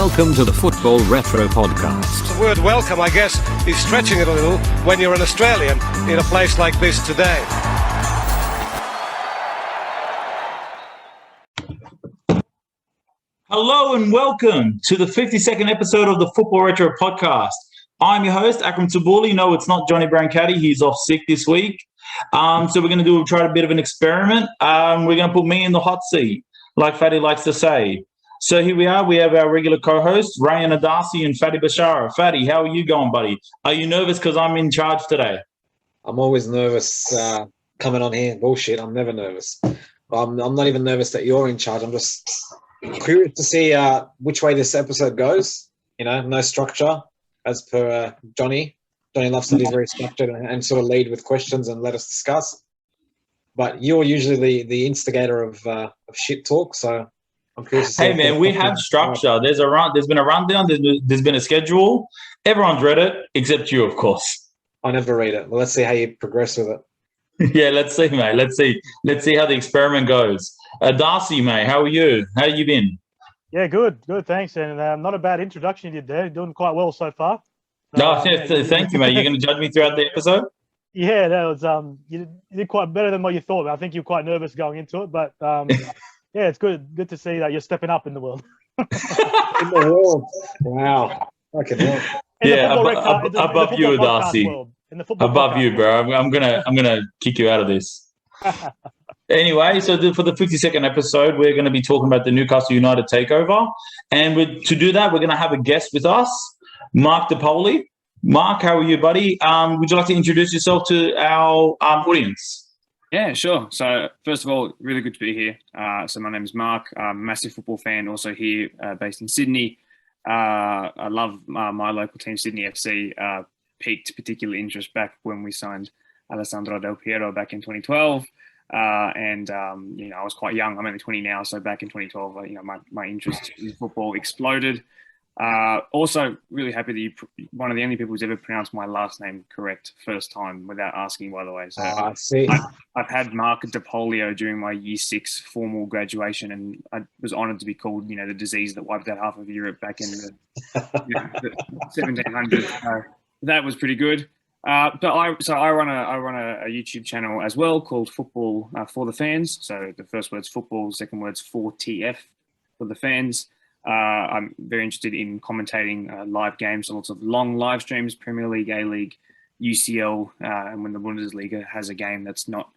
Welcome to the Football Retro Podcast. The word welcome, I guess, is stretching it a little when you're an Australian in a place like this today. Hello and welcome to the 52nd episode of the Football Retro Podcast. I'm your host, Akram Tabuli. No, it's not Johnny Brancati. He's off sick this week. So we're going to try a bit of an experiment. We're going to put me in the hot seat, like Fatty likes to say. So here we are. We have our regular co-hosts, Ryan Adasi and Fatty Bashara. Fatty, how are you going, buddy? Are you nervous because I'm in charge today? I'm always nervous coming on here. Bullshit, I'm never nervous. I'm not even nervous that you're in charge. I'm just curious to see which way this episode goes. You know, no structure as per Johnny. Johnny loves to be very structured and sort of lead with questions and let us discuss. But you're usually the instigator of shit talk, so I'm curious to see. Hey, man, we have structure. There's been a rundown. There's been a schedule. Everyone's read it, except you, of course. I never read it. Well, let's see how you progress with it. Yeah, let's see, mate. Let's see how the experiment goes. Darcy, mate, how are you? How you been? Yeah, good, thanks. And not a bad introduction you did there. Doing quite well so far. No, thank you, mate. You're going to judge me throughout the episode? Yeah, that was you did quite better than what you thought. I think you're quite nervous going into it, but yeah, it's good to see that you're stepping up in the world. In the world, wow, fucking hell. Yeah, above you, Darcy. Above you, bro. I'm gonna kick you out of this. Anyway, so for the 52nd episode, we're going to be talking about the Newcastle United takeover, and to do that, we're going to have a guest with us, Mark DePoli. Mark, how are you, buddy? Would you like to introduce yourself to our audience? Yeah, sure. So first of all, really good to be here. So my name is Mark. I'm a massive football fan, also here based in Sydney. I love my local team, Sydney FC. Piqued particular interest back when we signed Alessandro Del Piero back in 2012. And I was quite young. I'm only 20 now. So back in 2012, my interest in football exploded. Also, really happy that you're one of the only people who's ever pronounced my last name correct first time without asking, by the way. So I've had Mark DePolio during my Year 6 formal graduation, and I was honoured to be called, the disease that wiped out half of Europe back in the 1700s. That was pretty good. But I run a YouTube channel as well called Football for the Fans. So the first word's football, second word's 4TF for the fans. I'm very interested in commentating live games, so lots of long live streams, Premier League, A-League, UCL, and when the Bundesliga has a game that's not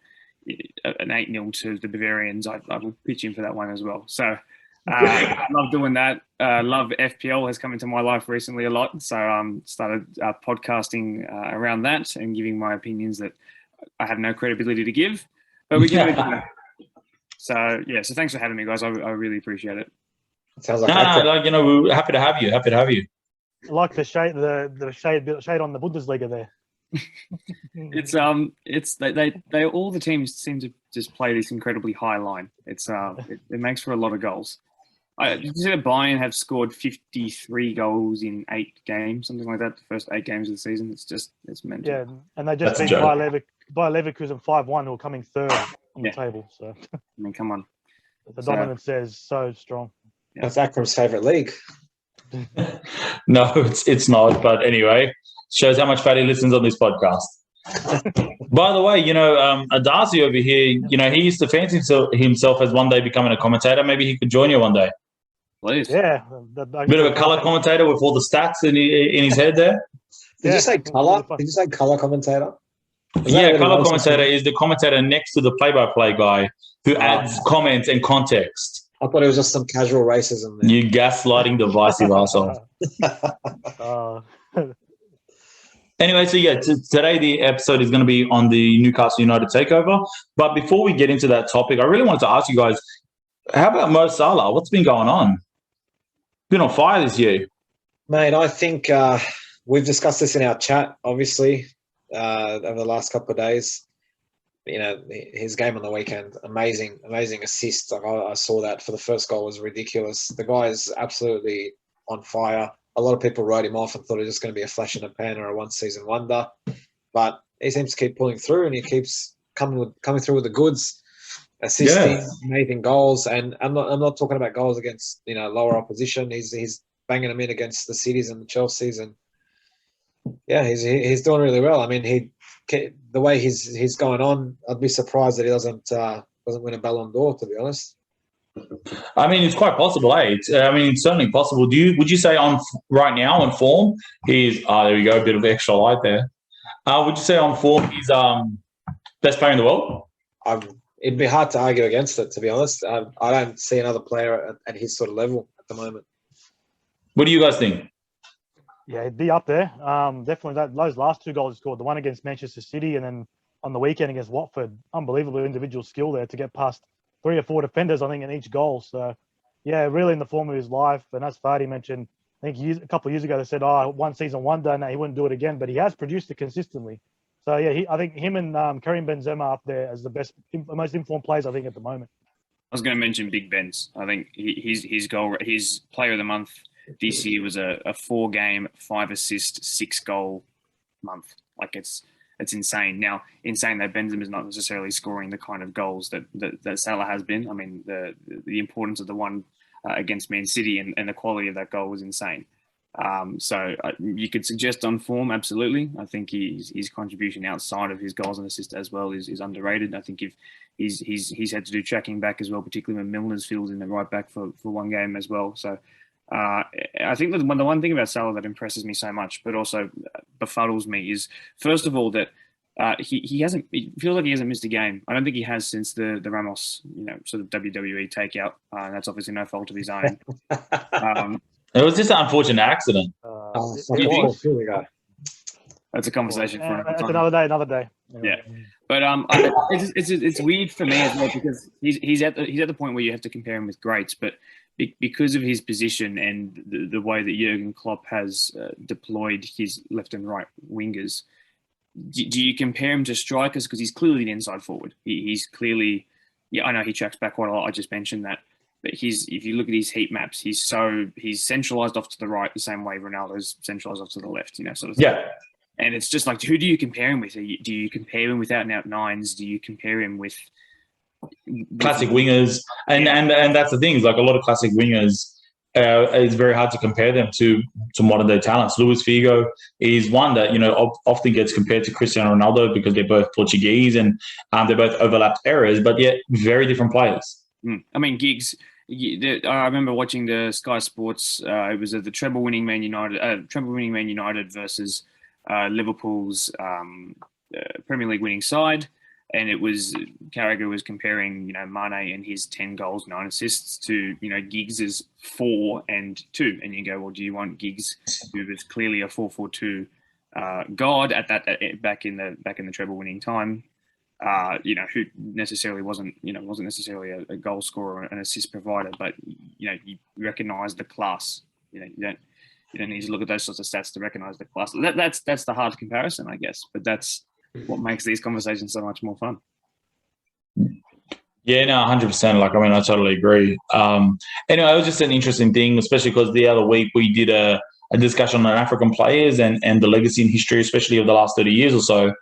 an 8-0 to the Bavarians, I will pitch in for that one as well. So I love doing that. Love FPL has come into my life recently a lot, so started podcasting around that and giving my opinions that I have no credibility to give, but we give it. So thanks for having me, guys. I really appreciate it. Sounds like we're happy to have you. Happy to have you. I like the shade on the Bundesliga there. They all the teams seem to just play this incredibly high line. It makes for a lot of goals. Did you see that Bayern have scored 53 goals in 8 games, something like that, the first 8 games of the season? It's mental. Yeah, and they just beat Bayer Leverkusen 5-1, who are coming third on the table. So I mean, come on. The dominance there is so strong. That's Akram's favourite league. No, it's not. But anyway, shows how much Fatty listens on this podcast. By the way, Darcy over here, he used to fancy himself as one day becoming a commentator. Maybe he could join you one day. Please. Yeah. A bit of a colour commentator with all the stats in his head there. Did you say colour? Did you say colour commentator? Yeah, colour commentator is the commentator next to the play-by-play guy who adds comments and context. I thought it was just some casual racism there. You gaslighting divisive asshole. Anyway, so today the episode is going to be on the Newcastle United takeover. But before we get into that topic, I really wanted to ask you guys, how about Mo Salah? What's been going on? Been on fire this year. Mate, I think we've discussed this in our chat, obviously, over the last couple of days. His game on the weekend, amazing assist. Like I saw that for the first goal was ridiculous. The guy is absolutely on fire. A lot of people wrote him off and thought it was just going to be a flash in the pan or a one-season wonder. But he seems to keep pulling through, and he keeps coming through with the goods, assisting, making goals. And I'm not talking about goals against lower opposition. He's banging them in against the Cities and the Chelseas, and yeah, he's doing really well. I mean, the way he's going on, I'd be surprised that he doesn't win a Ballon d'Or, to be honest. I mean, it's quite possible, eh? It's certainly possible. Would you say right now on form, he's there we go, a bit of extra light there. Would you say on form he's best player in the world? It'd be hard to argue against it, to be honest. I don't see another player at his sort of level at the moment. What do you guys think? Yeah, he'd be up there. Definitely those last 2 goals he scored, the one against Manchester City and then on the weekend against Watford, unbelievable individual skill there to get past 3 or 4 defenders, I think, in each goal. So, yeah, really in the form of his life. And as Fadi mentioned, I think a couple of years ago they said, one season wonder, no, he wouldn't do it again. But he has produced it consistently. So, yeah, I think him and Karim Benzema up there as the most informed players, I think, at the moment. I was going to mention Big Ben's. I think his player of the month this year was a 4-game, 5-assist, 6-goal month. Like it's insane. Now, in saying that, Benzema is not necessarily scoring the kind of goals that Salah has been. I mean, the importance of the one against Man City and the quality of that goal was insane. So you could suggest on form, absolutely. I think his contribution outside of his goals and assists as well is underrated. I think if he's had to do tracking back as well, particularly when Milner's filled in the right back for one game as well. So I think that the one thing about Salah that impresses me so much, but also befuddles me, is first of all that he hasn't. It feels like he hasn't missed a game. I don't think he has since the Ramos, sort of WWE takeout. That's obviously no fault of his own. It was just an unfortunate accident. That's a conversation for that's another day. Yeah, but it's weird for me as well because he's at the point where you have to compare him with greats, but because of his position and the way that Jurgen Klopp has deployed his left and right wingers, do you compare him to strikers? Because he's clearly the inside forward. He's clearly, I know he tracks back quite a lot. I just mentioned that. But if you look at his heat maps, he's centralised off to the right the same way Ronaldo's centralised off to the left, sort of thing. Yeah. And it's just like, who do you compare him with? Do you compare him with out-and-out nines? Do you compare him with classic wingers? And that's the thing, is like a lot of classic wingers, it's very hard to compare them to modern-day talents. Luis Figo is one that, often gets compared to Cristiano Ronaldo because they're both Portuguese and they both overlapped eras, but yet very different players. I mean, Giggs, I remember watching the Sky Sports. It was the treble-winning Man United versus Liverpool's Premier League winning side, and it was Carragher was comparing Mane and his 10 goals, 9 assists to Giggs's 4 and 2, and you go, well, do you want Giggs, who was clearly a 4-4-2 god at that back in the treble-winning time? Who necessarily wasn't necessarily a goal scorer or an assist provider, but you recognise the class. You don't need to look at those sorts of stats to recognise the class. That's the hard comparison, I guess. But that's what makes these conversations so much more fun. Yeah, no, 100%. I totally agree. Anyway, it was just an interesting thing, especially because the other week we did a discussion on African players and the legacy and history, especially of the last 30 years or so.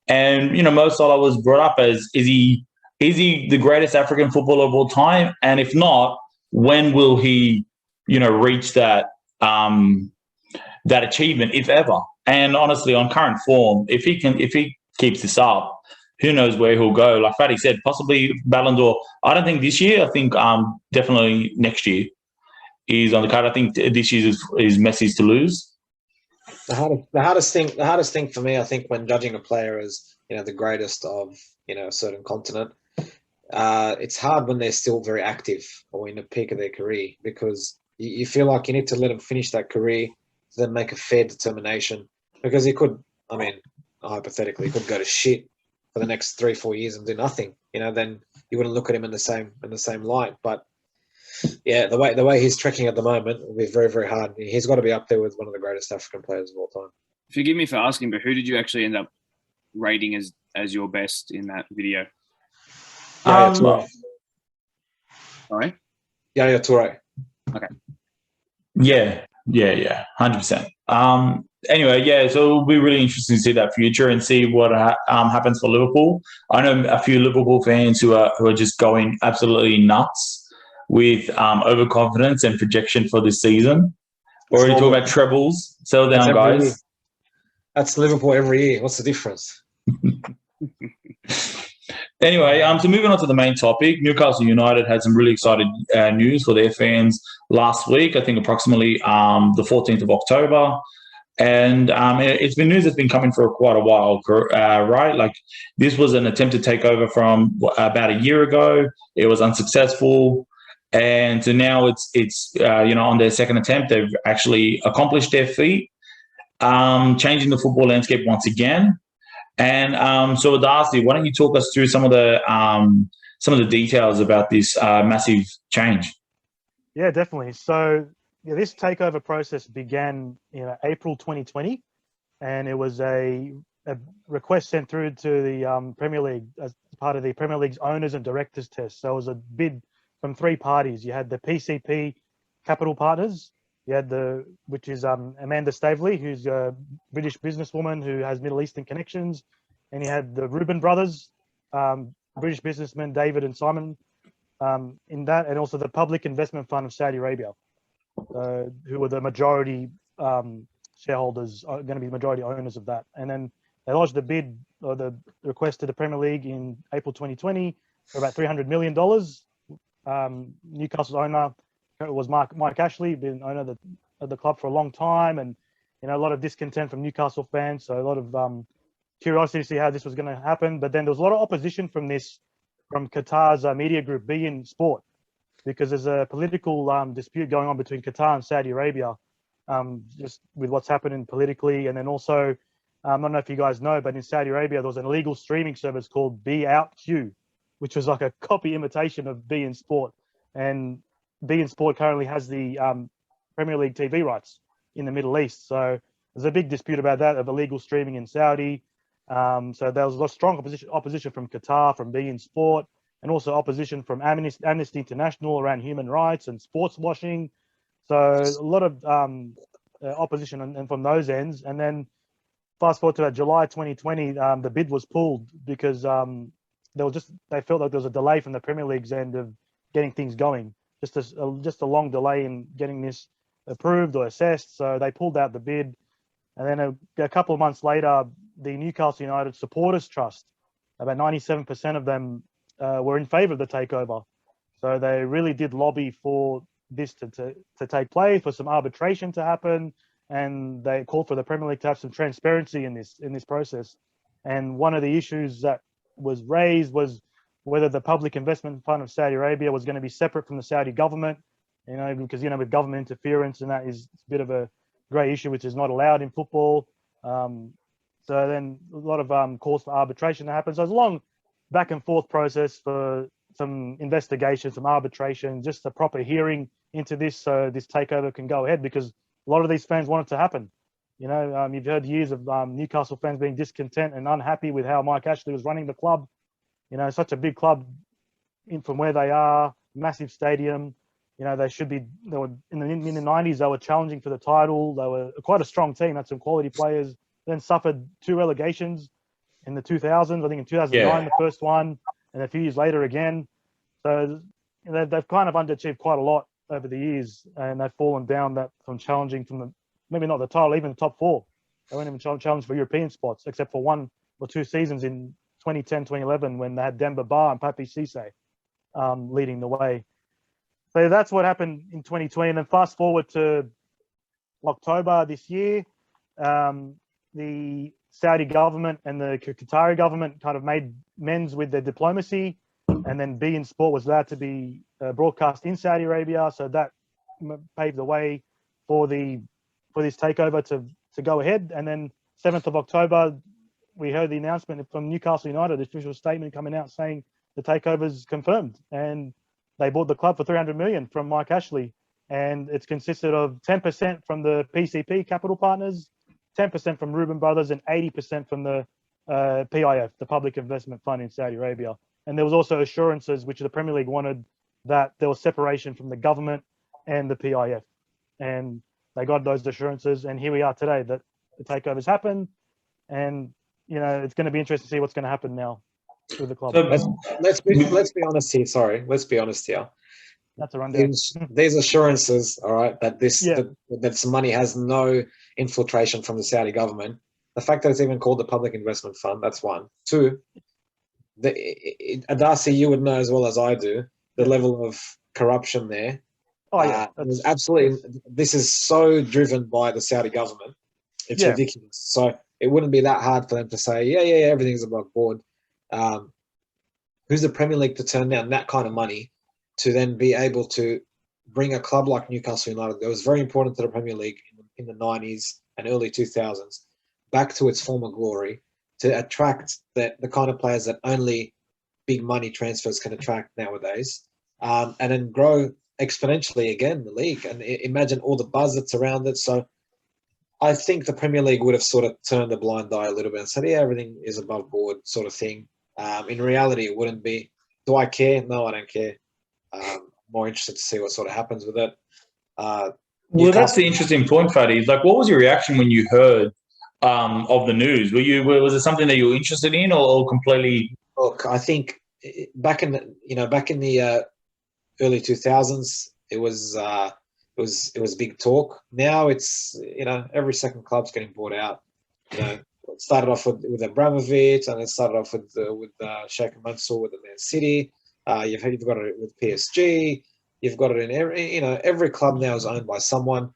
And, Mo Salah was brought up as, is he the greatest African footballer of all time? And if not, when will he, reach that achievement, if ever? And honestly, on current form, if he keeps this up, who knows where he'll go? Like Fadi said, possibly Ballon d'Or. I don't think this year. I think definitely next year is on the card. I think this year is Messi's to lose. The hardest thing for me, I think, when judging a player as the greatest of a certain continent, it's hard when they're still very active or in the peak of their career, because you feel like you need to let them finish that career to then make a fair determination, because he could, hypothetically, could go to shit for the next 3-4 years and do nothing. Then you wouldn't look at him in the same light. But yeah, the way he's trekking at the moment will be very, very hard. He's got to be up there with one of the greatest African players of all time. Forgive me for asking, but who did you actually end up rating as your best in that video? Yaya Toure. Sorry? Yaya Toure. Okay. Yeah, 100%. Anyway, yeah, so it'll be really interesting to see that future and see what happens for Liverpool. I know a few Liverpool fans who are just going absolutely nuts with overconfidence and projection for this season. Or are you talking normal. about trebles? Settle That's down, every year. guys. That's Liverpool every year. What's the difference? Anyway, so moving on to the main topic, Newcastle United had some really exciting news for their fans last week. I think approximately the 14th of October. And it's been news that's been coming for quite a while, right? Like this was an attempted takeover from about a year ago. It was unsuccessful. And so now it's on their second attempt, they've actually accomplished their feat, changing the football landscape once again. And so, Darcy, why don't you talk us through some of the details about this massive change? Yeah, definitely. So this takeover process began in April 2020, and it was a request sent through to the Premier League as part of the Premier League's owners and directors test. So it was a bid from three parties. You had the PCP Capital Partners. You had which is Amanda Staveley, who's a British businesswoman who has Middle Eastern connections, and you had the Reuben brothers, British businessmen David and Simon, in that, and also the Public Investment Fund of Saudi Arabia, who were the majority shareholders, are going to be the majority owners of that. And then they lodged the bid or the request to the Premier League in April 2020 for about $300 million. Newcastle's owner was Mike Ashley, been owner of the club for a long time, and a lot of discontent from Newcastle fans. So a lot of curiosity to see how this was going to happen. But then there was a lot of opposition from Qatar's media group, beIN Sport, because there's a political dispute going on between Qatar and Saudi Arabia, just with what's happening politically. And then also, I don't know if you guys know, but in Saudi Arabia, there was an illegal streaming service called BeOutQ, which was like a copy imitation of beIN Sport. And beIN Sport currently has the Premier League TV rights in the Middle East. So there's a big dispute about that, of illegal streaming in Saudi. So there was a lot of strong opposition from Qatar, from beIN Sport, and also opposition from Amnesty International around human rights and sports washing. So a lot of opposition and from those ends. And then fast forward to July 2020, the bid was pulled because they felt like there was a delay from the Premier League's end of getting things going. Just a long delay in getting this approved or assessed. So they pulled out the bid. And then a couple of months later, the Newcastle United Supporters Trust, about 97% of them were in favour of the takeover. So they really did lobby for this to take place, for some arbitration to happen, and they called for the Premier League to have some transparency in this process. And one of the issues that was raised was whether the Public Investment Fund of Saudi Arabia was going to be separate from the Saudi government, because with government interference, and that is a bit of a grey issue which is not allowed in football. So then a lot of calls for arbitration to happen. So it's a long back and forth process for some investigation, some arbitration, just a proper hearing into this, so this takeover can go ahead, because a lot of these fans want it to happen. You've heard years of Newcastle fans being discontent and unhappy with how Mike Ashley was running the club. Such a big club from where they are, massive stadium. They were in the 90s, they were challenging for the title. They were quite a strong team, had some quality players, then suffered 2 relegations in the 2000s. I think in 2009, the first one, and a few years later again. So they've kind of underachieved quite a lot over the years, and they've fallen down from challenging from maybe not the title, even the top 4. They weren't even challenged for European spots, except for 1 or 2 seasons in 2010, 2011, when they had Demba Ba and Papi Cisse leading the way. So that's what happened in 2020. And then fast forward to October this year, the Saudi government and the Qatari government kind of made amends with their diplomacy, and then beIN Sport was allowed to be broadcast in Saudi Arabia. So that paved the way for this takeover to go ahead. And then 7th of October, we heard the announcement from Newcastle United, the official statement coming out saying the takeover is confirmed, and they bought the club for $300 million from Mike Ashley, and it's consisted of 10% from the PCP Capital Partners, 10% from Reuben Brothers, and 80% from the PIF, the Public Investment Fund in Saudi Arabia. And there was also assurances, which the Premier League wanted, that there was separation from the government and the PIF, and they got those assurances. And here we are today, that the takeover's happened, and it's going to be interesting to see what's going to happen now with the club. Let's be honest here. Sorry, let's be honest here. That's a rundown. These assurances, all right, that Yeah. that this money has no infiltration from the Saudi government. The fact that it's even called the Public Investment Fund, that's one. Two, Darcy, you would know as well as I do the level of corruption there. Oh yeah, It was absolutely. This is so driven by the Saudi government. It's ridiculous. So it wouldn't be that hard for them to say, yeah, everything's above board. Who's the Premier League to turn down that kind of money to then be able to bring a club like Newcastle United, that was very important to the Premier League in the 90s and early 2000s, back to its former glory, to attract the kind of players that only big money transfers can attract nowadays, and then grow exponentially again the league. And imagine all the buzz that's around it. So I think the Premier League would have sort of turned a blind eye a little bit and said, yeah, everything is above board sort of thing. In reality, it wouldn't be. Do I care? No, I don't care. More interested to see what sort of happens with it. Well, that's the interesting point, Fadi. Like, what was your reaction when you heard of the news? Was it something that you were interested in, or completely? Look, I think back in the early 2000s, it was big talk. Now it's every second club's getting bought out. It started off with Abramovich, and it started off with Sheikh Mansour with the Man City. You've got it with PSG. You've got it in every club now is owned by someone,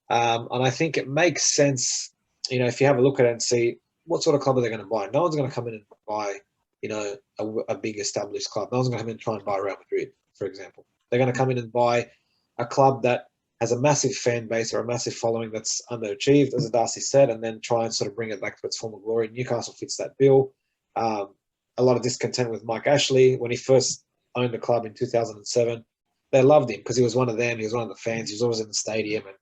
and I think it makes sense. If you have a look at it and see what sort of club are they going to buy. No one's going to come in and buy a big established club. No one's going to come in and try and buy Real Madrid, for example. They're going to come in and buy a club that has a massive fan base or a massive following that's underachieved, as Darcy said, and then try and sort of bring it back to its former glory. Newcastle fits that bill. A lot of discontent with Mike Ashley when he first owned the club in 2007. They loved him because he was one of them. He was one of the fans. He was always in the stadium and,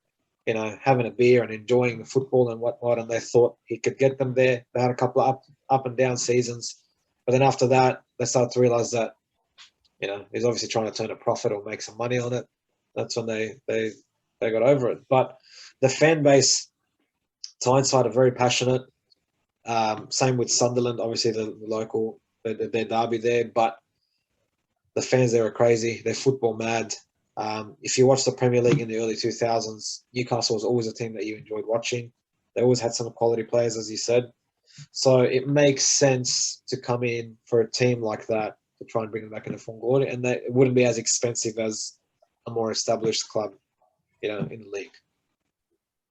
having a beer and enjoying the football and whatnot. And they thought he could get them there. They had a couple of up and down seasons. But then after that, they started to realize that, he's obviously trying to turn a profit or make some money on it. That's when they got over it. But the fan base, Tyneside are very passionate. Same with Sunderland, obviously the local, their derby there. But the fans there are crazy. They're football mad. If you watch the Premier League in the early 2000s, Newcastle was always a team that you enjoyed watching. They always had some quality players, as you said. So it makes sense to come in for a team like that to try and bring them back into full glory, and it wouldn't be as expensive as a more established club, in the league.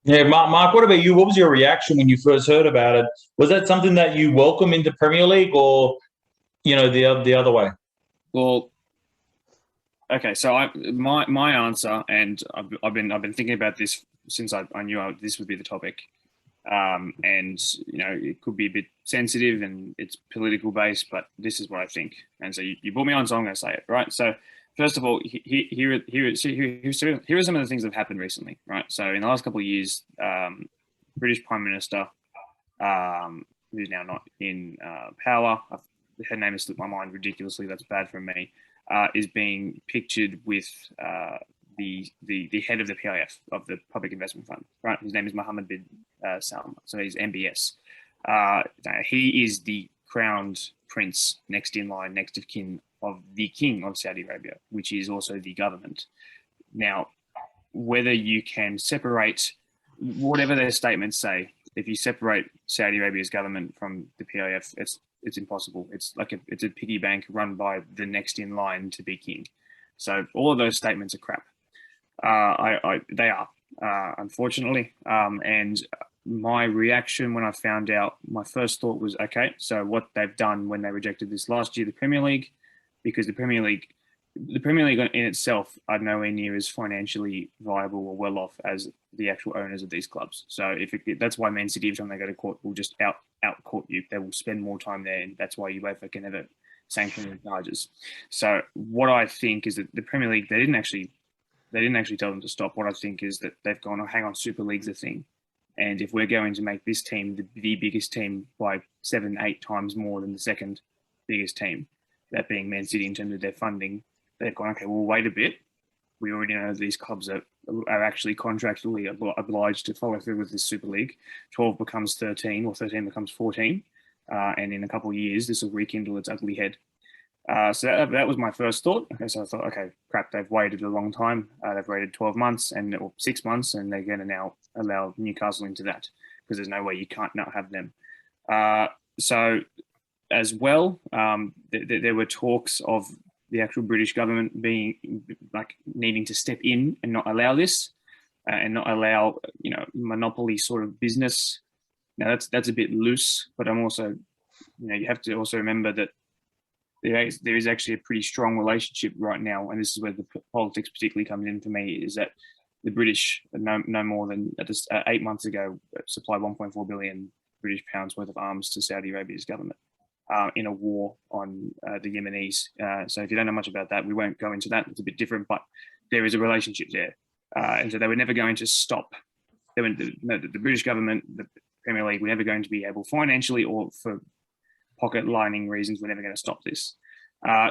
Yeah, Mark, what about you? What was your reaction when you first heard about it? Was that something that you welcome into Premier League, or the other way? Well, okay. So my answer, and I've been thinking about this since I knew this would be the topic, and it could be a bit sensitive and it's political based, but this is what I think. And so you brought me on, so I'm going to say it, right? So first of all, here are some of the things that have happened recently, right? So in the last couple of years, British Prime Minister, who's now not in power, her name has slipped my mind ridiculously. That's bad from me. Is being pictured with the head of the PIF, of the Public Investment Fund, right? His name is Mohammed bin Salman, so he's MBS. He is the crowned prince, next in line, next of kin of the King of Saudi Arabia, which is also the government. Now, whether you can separate, whatever their statements say, if you separate Saudi Arabia's government from the PIF, it's impossible. It's a piggy bank run by the next in line to be king. So all of those statements are crap. They are, unfortunately. And my reaction when I found out, my first thought was, okay, so what they've done when they rejected this last year, the Premier League, because the Premier League in itself are nowhere near as financially viable or well off as the actual owners of these clubs. So that's why Man City, every time they go to court, will just out court you. They will spend more time there, and that's why UEFA can never sanction the charges. So what I think is that the Premier League, they didn't actually tell them to stop. What I think is that they've gone, hang on, Super League's a thing. And if we're going to make this team the biggest team by 7-8 times more than the second biggest team, that being Man City in terms of their funding, they've gone, okay, well, wait a bit. We already know these clubs are actually contractually obliged to follow through with this Super League. 12 becomes 13 or 13 becomes 14. And in a couple of years, this will rekindle its ugly head. So that was my first thought. Okay, so I thought, okay, crap, they've waited a long time. They've waited 12 months or 6 months, and they're going to now allow Newcastle into that because there's no way you can't not have them. So as well, there were talks of the actual British government being like needing to step in and not allow this and not allow, monopoly sort of business. Now that's a bit loose, but I'm also, you have to also remember that there is actually a pretty strong relationship right now, and this is where the politics particularly comes in for me, is that the British, no more than 8 months ago, supplied 1.4 billion British pounds worth of arms to Saudi Arabia's government in a war on the Yemenis. So if you don't know much about that, we won't go into that. It's a bit different, but there is a relationship there. And so they were never going to stop. The British government, the Premier League, were never going to be able financially or for pocket lining reasons, we're never going to stop this.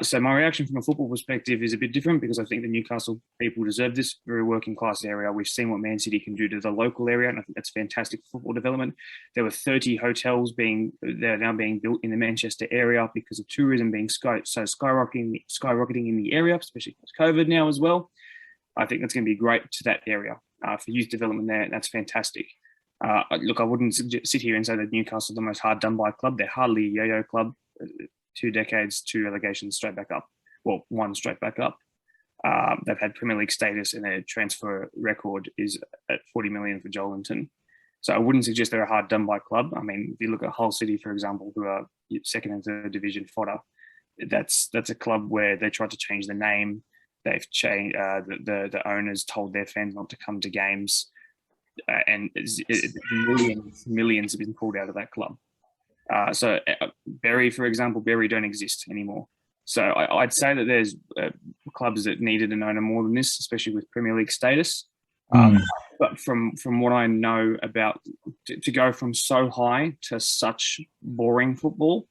So my reaction from a football perspective is a bit different because I think the Newcastle people deserve this. Very working class area. We've seen what Man City can do to the local area, and I think that's fantastic football development. There were 30 hotels they're now being built in the Manchester area because of tourism being skyrocketing in the area, especially post COVID now as well. I think that's going to be great to that area for youth development there. That's fantastic. Look, I wouldn't sit here and say that Newcastle is the most hard done by club. They're hardly a yo-yo club. 2 decades, 2 relegations straight back up. Well, 1 straight back up. They've had Premier League status, and their transfer record is at 40 million for Joelinton. So I wouldn't suggest they're a hard done by club. I mean, if you look at Hull City, for example, who are 2nd and 3rd division fodder, that's a club where they tried to change the name. They've changed. The owners told their fans not to come to games. And millions have been pulled out of that club. So Bury, for example, Bury don't exist anymore. So I'd say that there's clubs that needed an owner more than this, especially with Premier League status. But from what I know about, to go from so high to such boring football,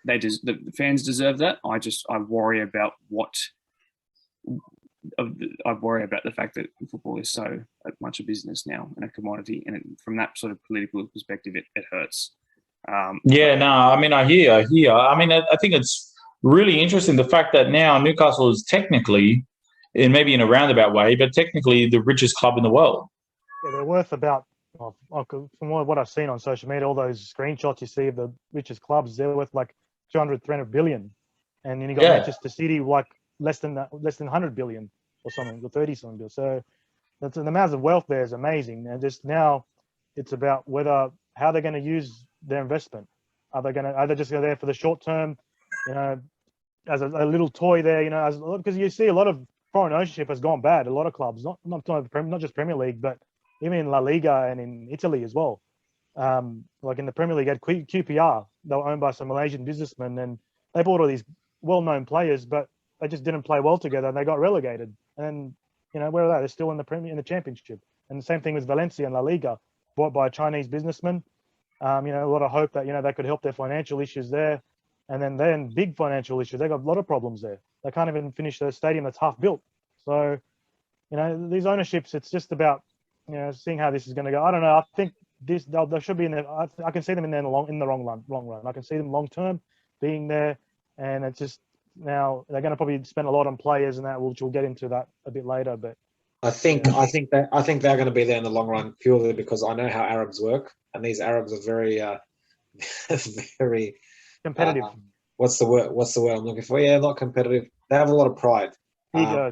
the fans deserve that. I worry about the fact that football is so much a business now and a commodity, and from that sort of political perspective, it hurts. I hear. I mean, I think it's really interesting the fact that now Newcastle is technically, and maybe in a roundabout way, but technically the richest club in the world. Yeah, they're worth about, from what I've seen on social media, all those screenshots you see of the richest clubs, they're worth like 200-300 billion, and then you got Manchester City like less than 100 billion or something, or 30-something billion. So that's the amount of wealth there is amazing, and just now it's about how they're going to use their investment. Are they just go there for the short term, as a little toy there, because you see a lot of foreign ownership has gone bad. A lot of clubs, not just Premier League, but even in La Liga and in Italy as well. Like in the Premier League, at QPR, they were owned by some Malaysian businessmen, and they bought all these well-known players, but they just didn't play well together, and they got relegated. And where are they? They're still in the Championship. And the same thing with Valencia and La Liga, bought by a Chinese businessman. A lot of hope that they could help their financial issues there, and then big financial issues. They got a lot of problems there. They can't even finish the stadium that's half built. So, these ownerships, it's just about seeing how this is going to go. I don't know. I think they should be in there. I can see them in there in the long run. I can see them long term being there, and it's just now they're going to probably spend a lot on players and that, which we'll get into that a bit later. But I think they're going to be there in the long run purely because I know how Arabs work, and these Arabs are very, very competitive. What's the word I'm looking for? Yeah, not competitive. They have a lot of pride. Ego.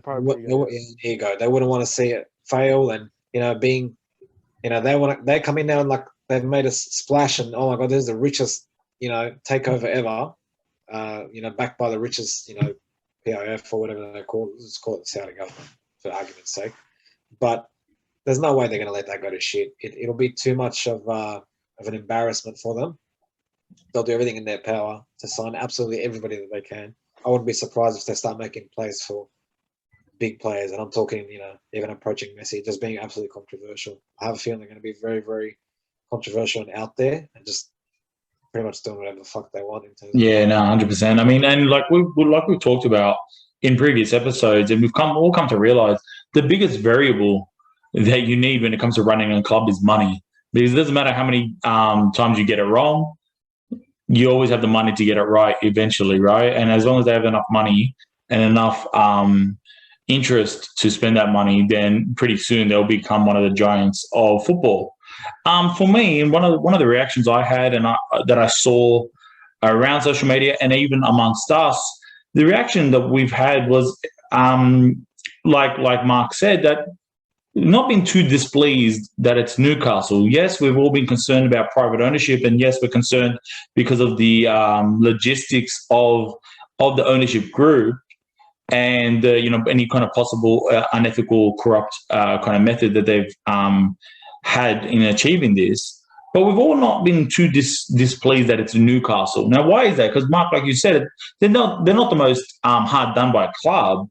Ego. They wouldn't want to see it fail, and they come in now and like they've made a splash, and oh my god, this is the richest takeover ever. Backed by the richest PIF or whatever they call it. Let's call it the Saudi government for argument's sake. But there's no way they're going to let that go to shit. It'll be too much of an embarrassment for them. They'll do everything in their power to sign absolutely everybody that they can. I wouldn't be surprised if they start making plays for big players, and I'm talking, even approaching Messi, just being absolutely controversial. I have a feeling they're going to be very, very controversial and out there, and just pretty much doing whatever the fuck they want in terms. 100%. I mean, and like we've talked about in previous episodes, and we've all come to realize the biggest variable that you need when it comes to running a club is money, because it doesn't matter how many times you get it wrong. you always have the money to get it right eventually, right? And as long as they have enough money and enough interest to spend that money, then pretty soon they'll become one of the giants of football. For me, one of the reactions I had and that I saw around social media and even amongst us, the reaction that we've had was, like Mark said, that not been too displeased that it's Newcastle. Yes, we've all been concerned about private ownership, and yes, we're concerned because of the logistics of the ownership group and any kind of possible unethical, corrupt kind of method that they've had in achieving this. But we've all not been too displeased that it's Newcastle. Now, why is that? Because Mark, like you said, they're not the most hard done by club,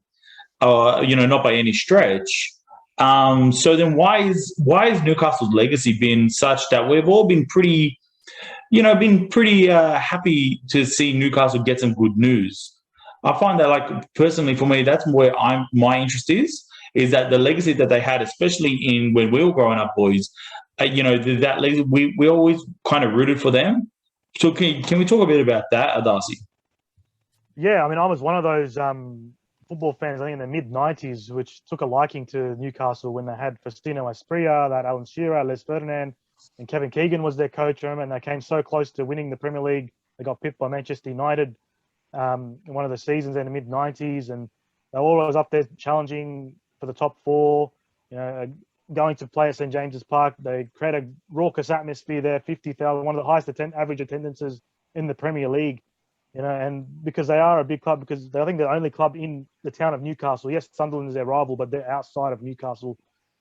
not by any stretch. So then why is Newcastle's legacy been such that we've all been pretty happy to see Newcastle get some good news? I find that, like, personally for me, that's where my interest is that the legacy that they had, especially in when we were growing up, boys, that legacy, we always kind of rooted for them. So can we talk a bit about that, Darcy? Yeah, I mean, I was one of those football fans, I think, in the mid-90s, which took a liking to Newcastle when they had Faustino Asprilla, that Alan Shearer, Les Ferdinand, and Kevin Keegan was their coach, and they came so close to winning the Premier League. They got pipped by Manchester United in one of the seasons in the mid-90s, and they were always up there challenging for the top four, going to play at St James's Park. They create a raucous atmosphere there, 50,000, one of the highest average attendances in the Premier League. And because they are a big club, because I think they're the only club in the town of Newcastle. Yes, Sunderland is their rival, but they're outside of Newcastle.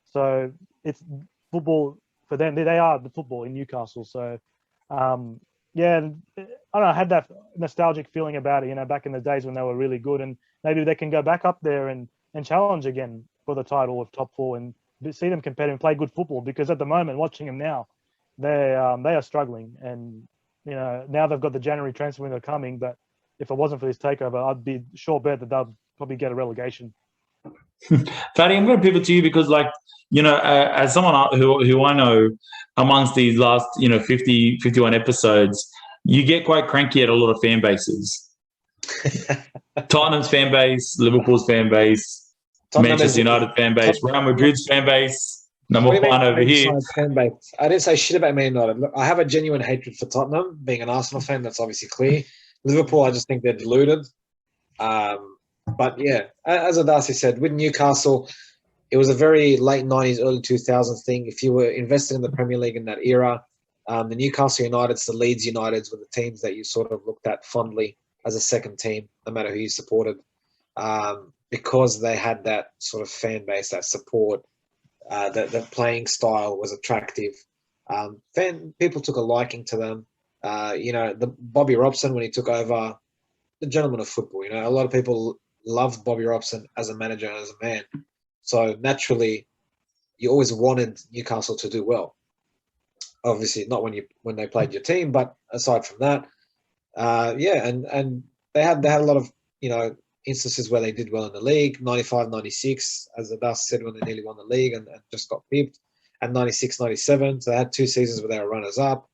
So it's football for them. They are the football in Newcastle. So, I don't know, I had that nostalgic feeling about it, back in the days when they were really good. And maybe they can go back up there and challenge again for the title of top four and see them compete and play good football. Because at the moment, watching them now, they are struggling. And now they've got the January transfer window coming, but if it wasn't for this takeover, I'd be sure bet that they'll probably get a relegation. Fatty, I'm going to pivot to you because, as someone who I know amongst these last, 50, 51 episodes, you get quite cranky at a lot of fan bases. Tottenham's fan base, Liverpool's fan base, Manchester United fan base, Real Madrid's fan base. Number one over here. I didn't say shit about Man United. Look, I have a genuine hatred for Tottenham. Being an Arsenal fan, that's obviously clear. Liverpool, I just think they're deluded. But yeah, as Darcy said, with Newcastle, it was a very late 90s, early 2000s thing. If you were invested in the Premier League in that era, the Newcastle Uniteds, the Leeds Uniteds were the teams that you sort of looked at fondly as a second team, no matter who you supported, because they had that sort of fan base, that support. The playing style was attractive. People took a liking to them. The Bobby Robson, when he took over, the gentleman of football. A lot of people loved Bobby Robson as a manager and as a man. So naturally, you always wanted Newcastle to do well. Obviously, not when they played your team, but aside from that, and they had a lot of instances where they did well in the league. 95, 96, as the Dust said, when they nearly won the league and just got pipped. And 96, 97, so they had 2 seasons where they were runners up.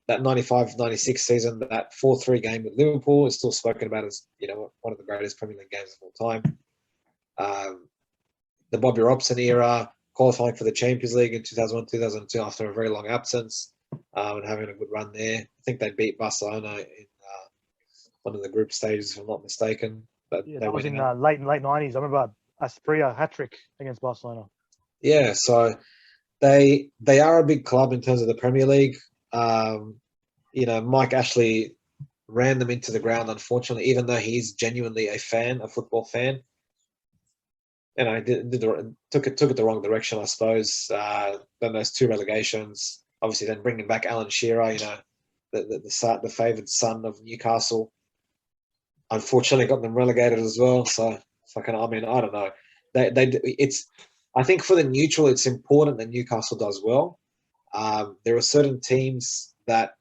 That 95, 96 season, that 4-3 game with Liverpool is still spoken about as one of the greatest Premier League games of all time. The Bobby Robson era, qualifying for the Champions League in 2001, 2002 after a very long absence, and having a good run there. I think they beat Barcelona in one of the group stages, if I'm not mistaken. But yeah, that was in late 90s. I remember Asprilla hat-trick against Barcelona. Yeah, so they are a big club in terms of the Premier League. Mike Ashley ran them into the ground, unfortunately, even though he's genuinely a football fan. Took it the wrong direction, I suppose. Then those 2 relegations, obviously, then bringing back Alan Shearer, the favoured son of Newcastle. Unfortunately, got them relegated as well. So, I don't know. I think for the neutral, it's important that Newcastle does well. There are certain teams that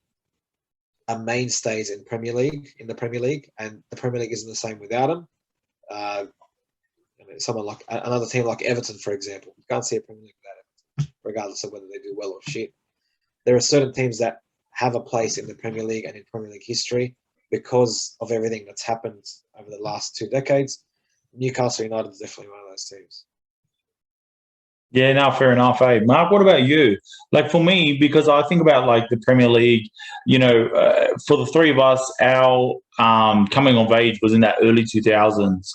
are mainstays in the Premier League, and the Premier League isn't the same without them. Someone like another team like Everton, for example, you can't see a Premier League without Everton, regardless of whether they do well or shit. There are certain teams that have a place in the Premier League and in Premier League history because of everything that's happened over the last 2 decades. Newcastle United is definitely one of those teams. Yeah, no, fair enough. Hey, Mark, what about you? Like for me, because I think about like the Premier League, for the three of us, our coming of age was in that early 2000s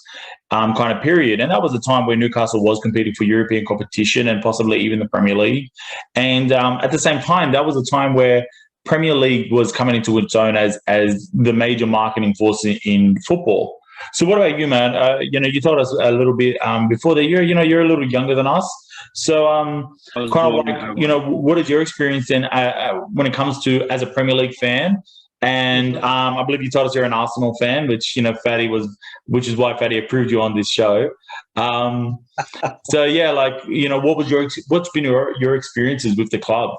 kind of period. And that was a time where Newcastle was competing for European competition and possibly even the Premier League. And at the same time, that was a time where Premier League was coming into its own as the major marketing force in football. So what about you, man? You told us a little bit before that you're a little younger than us. So kind of like, what is your experience then when it comes to as a Premier League fan? And I believe you told us you're an Arsenal fan, which which is why Fatty approved you on this show. So yeah, like what's been your experiences with the club?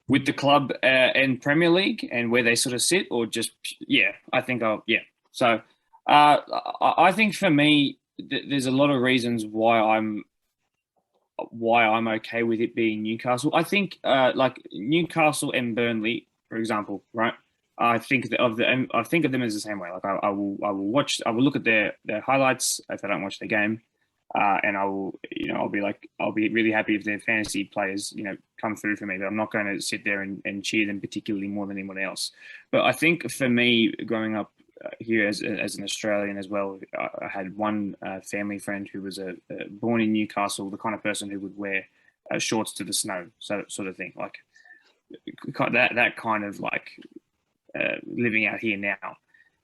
With the club and Premier League and where they sort of sit, or just I think So I think for me, there's a lot of reasons why I'm okay with it being Newcastle. I think like Newcastle and Burnley, for example, right? I think of them as the same way. Like I will look at their highlights if I don't watch the game, and I'll be really happy if their fantasy players come through for me. But I'm not going to sit there and cheer them particularly more than anyone else. But I think for me, growing up here as an Australian as well, I had one family friend who was born in Newcastle, the kind of person who would wear shorts to the snow, sort of thing, like that kind of like living out here now.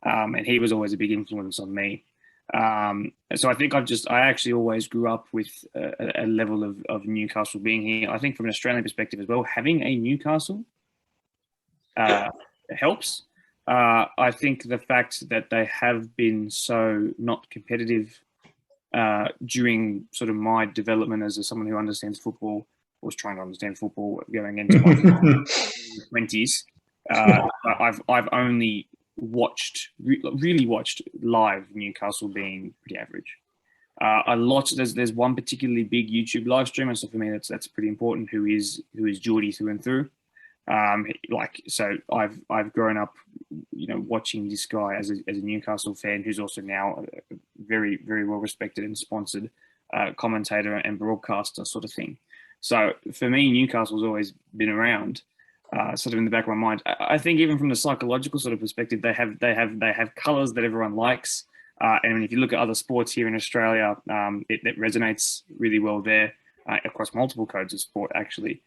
And he was always a big influence on me. So I think I actually always grew up with a level of Newcastle being here. I think from an Australian perspective as well, having a Newcastle helps. I think the fact that they have been so not competitive during sort of my development as someone who understands football, was trying to understand football going into my 20s. I've only really watched live Newcastle being pretty average. There's one particularly big YouTube live stream, and so for me that's pretty important. Who is Geordie through and through. So I've grown up, watching this guy as a Newcastle fan, who's also now a very, very well respected and sponsored commentator and broadcaster sort of thing. So for me, Newcastle's always been around, sort of in the back of my mind. I think even from the psychological sort of perspective, they have colours that everyone likes. And if you look at other sports here in Australia, it resonates really well there across multiple codes of sport, actually.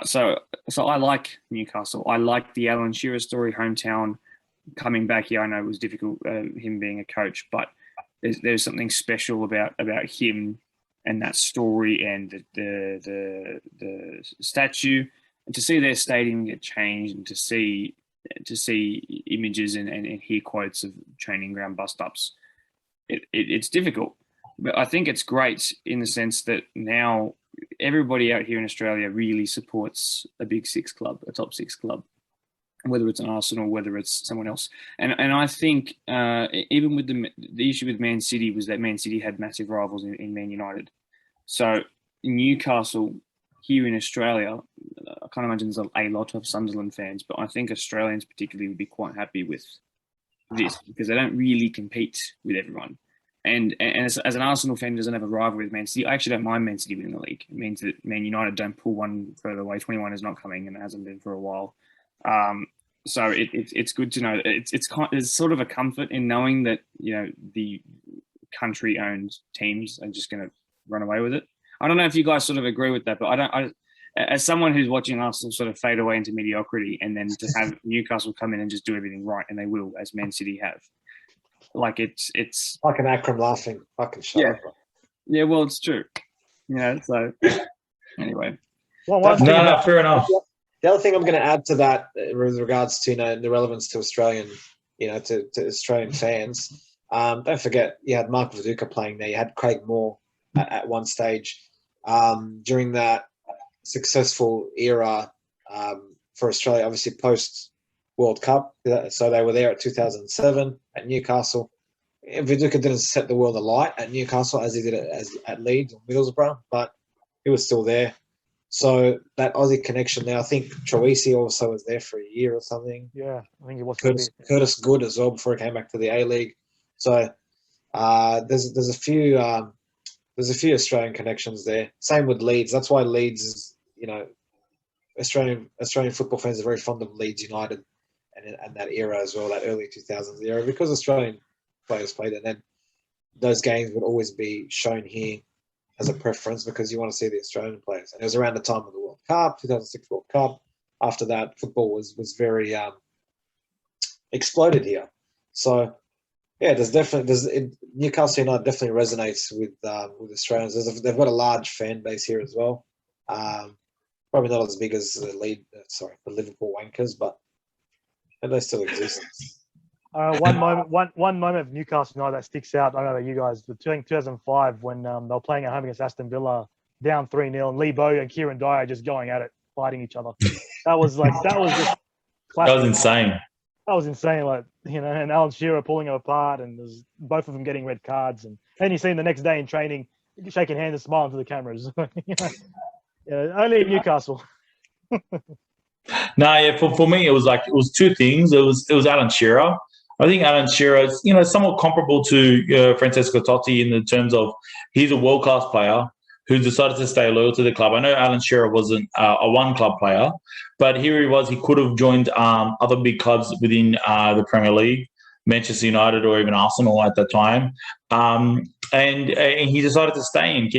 So I like Newcastle. I like the Alan Shearer story, hometown, coming back here. I know it was difficult, him being a coach, but there's something special about him and that story and the statue, and to see their stadium get changed, and to see images and hear quotes of training ground bust-ups. It's difficult, but I think it's great in the sense that now everybody out here in Australia really supports a big six club, a top six club, whether it's an Arsenal, whether it's someone else. And I think even with the issue with Man City was that Man City had massive rivals in Man United. So Newcastle here in Australia, I can't imagine there's a lot of Sunderland fans, but I think Australians particularly would be quite happy with this because they don't really compete with everyone. And as an Arsenal fan who doesn't have a rivalry with Man City, I actually don't mind Man City winning the league. It means that Man United don't pull one further away. 21 is not coming, and it hasn't been for a while. So it's good to know. There's sort of a comfort in knowing that the country-owned teams are just going to run away with it. I don't know if you guys sort of agree with that, but as someone who's watching Arsenal sort of fade away into mediocrity, and then to have Newcastle come in and just do everything right, and they will, as Man City have. Like it's like an Akram laughing. Fucking shut up. Yeah, well, it's true. So anyway. No, fair enough. The other thing I'm going to add to that with regards to the relevance to Australian, to Australian fans. Don't forget you had Mark Viduka playing there. You had Craig Moore at one stage during that successful era for Australia. Obviously post World Cup, so they were there at 2007 at Newcastle. Viduka didn't set the world alight at Newcastle as he did at Leeds or Middlesbrough, but he was still there. So that Aussie connection there, I think Troisi also was there for a year or something. Yeah, I think it was for a bit. Curtis Good as well before he came back to the A-League. So there's a few Australian connections there. Same with Leeds. That's why Leeds is, Australian football fans are very fond of Leeds United and that era as well, that early 2000s era, because Australian players played it. And then those games would always be shown here as a preference because you want to see the Australian players. And it was around the time of the World Cup, 2006 World Cup. After that, football was very exploded here. So, yeah, Newcastle United definitely resonates with Australians. They've got a large fan base here as well. Probably not as big as the Liverpool Wankers, but they still exist. One moment of Newcastle United that sticks out. I don't know about you guys, but 2005 when they were playing at home against Aston Villa, down 3-0, and Lee Bow and Kieran Dyer just going at it, fighting each other. That was just classic. That was insane. That was insane, and Alan Shearer pulling them apart, and both of them getting red cards, and then you see him the next day in training, shaking hands and smiling to the cameras. Only in Newcastle. No, yeah, for me, it was two things. It was Alan Shearer. I think Alan Shearer is, somewhat comparable to Francesco Totti in the terms of he's a world-class player who decided to stay loyal to the club. I know Alan Shearer wasn't a one-club player, but here he was. He could have joined other big clubs within the Premier League, Manchester United or even Arsenal at that time. And he decided to stay and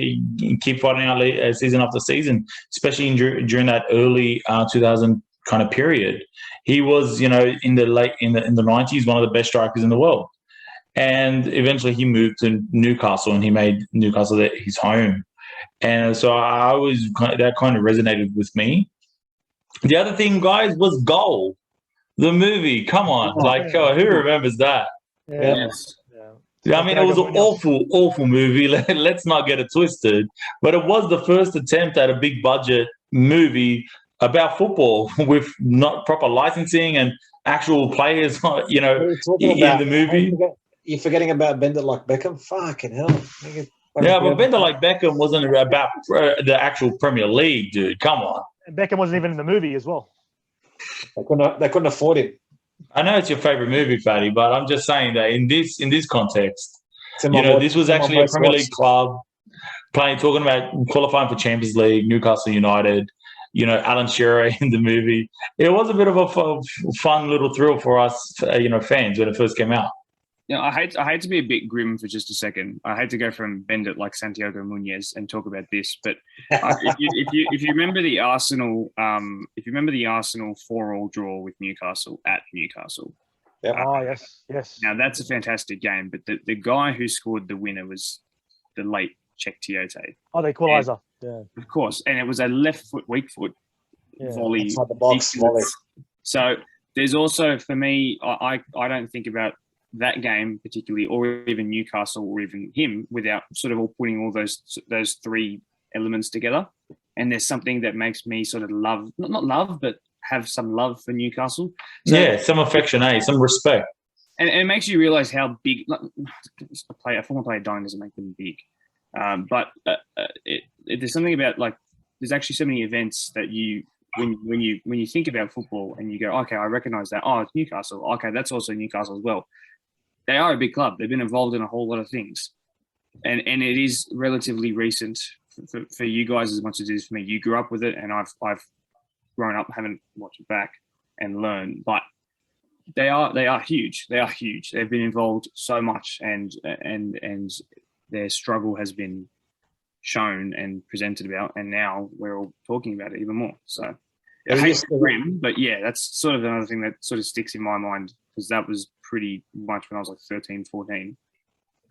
keep fighting out season after season, especially during that early 2000 kind of period. He was, in the 90s, one of the best strikers in the world. And eventually he moved to Newcastle and he made Newcastle his home. And so that kind of resonated with me. The other thing, guys, was Goal, the movie. Come on. Who remembers that? Yes. I mean, it was an awful movie. Let's not get it twisted. But it was the first attempt at a big budget movie about football with not proper licensing and actual players, in the movie. You're forgetting about Bend It Like Beckham? Fucking hell. Yeah, but Bend It Like Beckham wasn't about the actual Premier League, dude. Come on. Beckham wasn't even in the movie as well. They couldn't afford him. I know it's your favorite movie, Fatty, but I'm just saying that in this context, this was actually a Premier League club talking about qualifying for Champions League, Newcastle United, Alan Shearer in the movie. It was a bit of a fun little thrill for us, fans when it first came out. I hate to be a bit grim for just a second. I hate to go from Bend It like Santiago Munez and talk about this, but if you remember the Arsenal, 4-4 draw with Newcastle at Newcastle. Yeah. Yes. Now that's a fantastic game, but the guy who scored the winner was the late Czech Tiote. Oh, the equaliser. Yeah. Of course, and it was a left foot, weak foot volley. Inside the box volley. So there's also, for me, I don't think about that game particularly, or even Newcastle, or even him, without sort of all putting all those three elements together. And there's something that makes me sort of love, not love, but have some love for Newcastle. So, some affection, some respect. And it makes you realise how big a former player dying doesn't make them big. But there's something about there's actually so many events that when you think about football and you go, okay, I recognise that. Oh, it's Newcastle. Okay, that's also Newcastle as well. They are a big club. They've been involved in a whole lot of things, and it is relatively recent for you guys as much as it is for me. You grew up with it, and I've grown up, haven't watched it back and learned, but they are huge. They are huge. They've been involved so much, and their struggle has been shown and presented about, and now we're all talking about it even more. So I hate to be grim, but yeah, that's sort of another thing that sort of sticks in my mind, because that was pretty much when I was 13, 14.